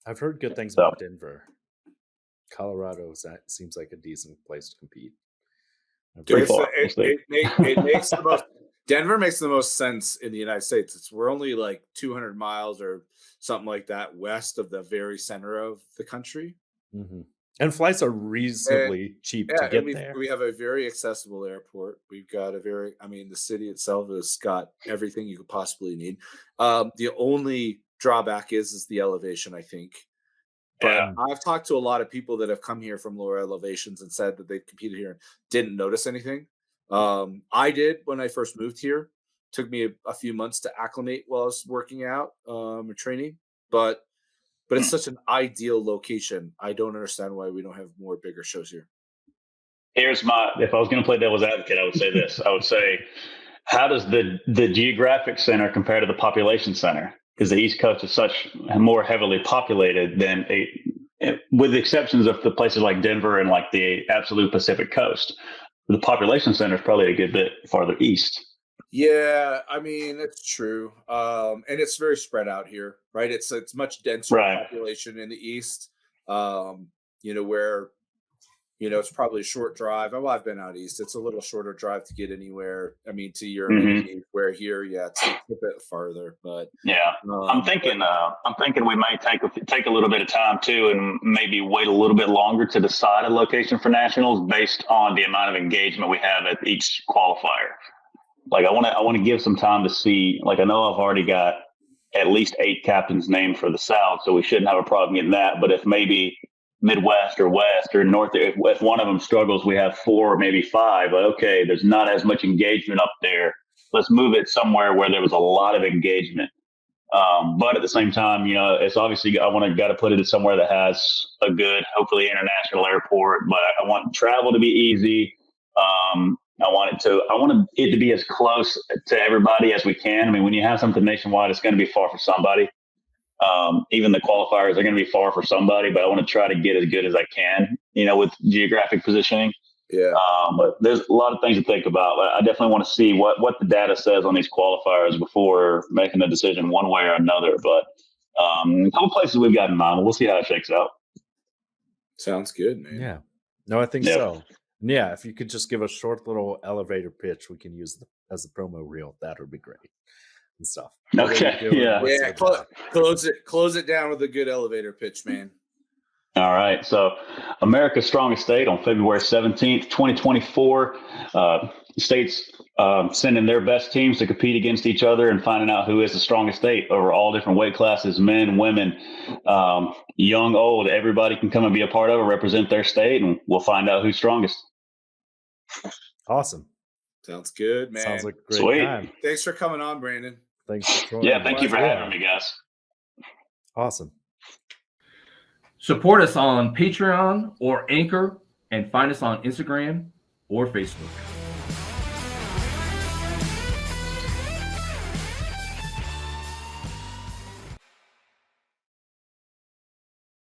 I've heard good things about Denver. Colorado seems like a decent place to compete. It makes the most. Denver makes the most sense in the United States. We're only like 200 miles or something like that west of the very center of the country. Mm-hmm. And flights are reasonably cheap to get there. We have a very accessible airport. We've got the city itself has got everything you could possibly need. The only drawback is the elevation, I think. But I've talked to a lot of people that have come here from lower elevations and said that they've competed here and didn't notice anything. I did when I first moved here. It took me a few months to acclimate while I was working out or training. But it's such an ideal location. I don't understand why we don't have more bigger shows here. If I was going to play devil's advocate, I would say this. I would say, how does the geographic center compare to the population center? Because the East Coast is such more heavily populated than with the exceptions of the places like Denver and like the absolute Pacific Coast. The population center is probably a good bit farther east. Yeah, it's true. And it's very spread out here, right? It's much denser population in the East, where it's probably a short drive. Well, I've been out east. It's a little shorter drive to get anywhere. I mean, to your amenity, where here, it's a bit farther. But yeah, I'm thinking we may take a little bit of time too, and maybe wait a little bit longer to decide a location for nationals based on the amount of engagement we have at each qualifier. Like I want to give some time to see. Like I know I've already got at least 8 captains named for the South, so we shouldn't have a problem getting that. But if maybe Midwest or West or North, if one of them struggles, we have 4 or maybe 5. But okay, there's not as much engagement up there. Let's move it somewhere where there was a lot of engagement. But at the same time, it's obviously got to put it somewhere that has a good, hopefully international airport. But I want travel to be easy. I want it to be as close to everybody as we can. I mean, when you have something nationwide, it's going to be far for somebody. Even the qualifiers are going to be far for somebody, but I want to try to get as good as I can, with geographic positioning. Yeah. But there's a lot of things to think about. But I definitely want to see what the data says on these qualifiers before making a decision one way or another. But a couple places we've got in mind. We'll see how it shakes out. Sounds good, man. Yeah. No, I think so. Yeah, if you could just give a short little elevator pitch, we can use as a promo reel. That would be great and stuff. Okay. Yeah. Close it down with a good elevator pitch, man. All right. So America's Strongest State on February 17th, 2024. States sending their best teams to compete against each other and finding out who is the strongest state over all different weight classes, men, women, young, old. Everybody can come and be a part of it, represent their state, and we'll find out who's strongest. Awesome. Sounds good, man. Sounds like a great time. Thanks for coming on, Brandon. Thanks for joining. Yeah, thank you for having me, guys. Awesome. Support us on Patreon or Anchor, and find us on Instagram or Facebook.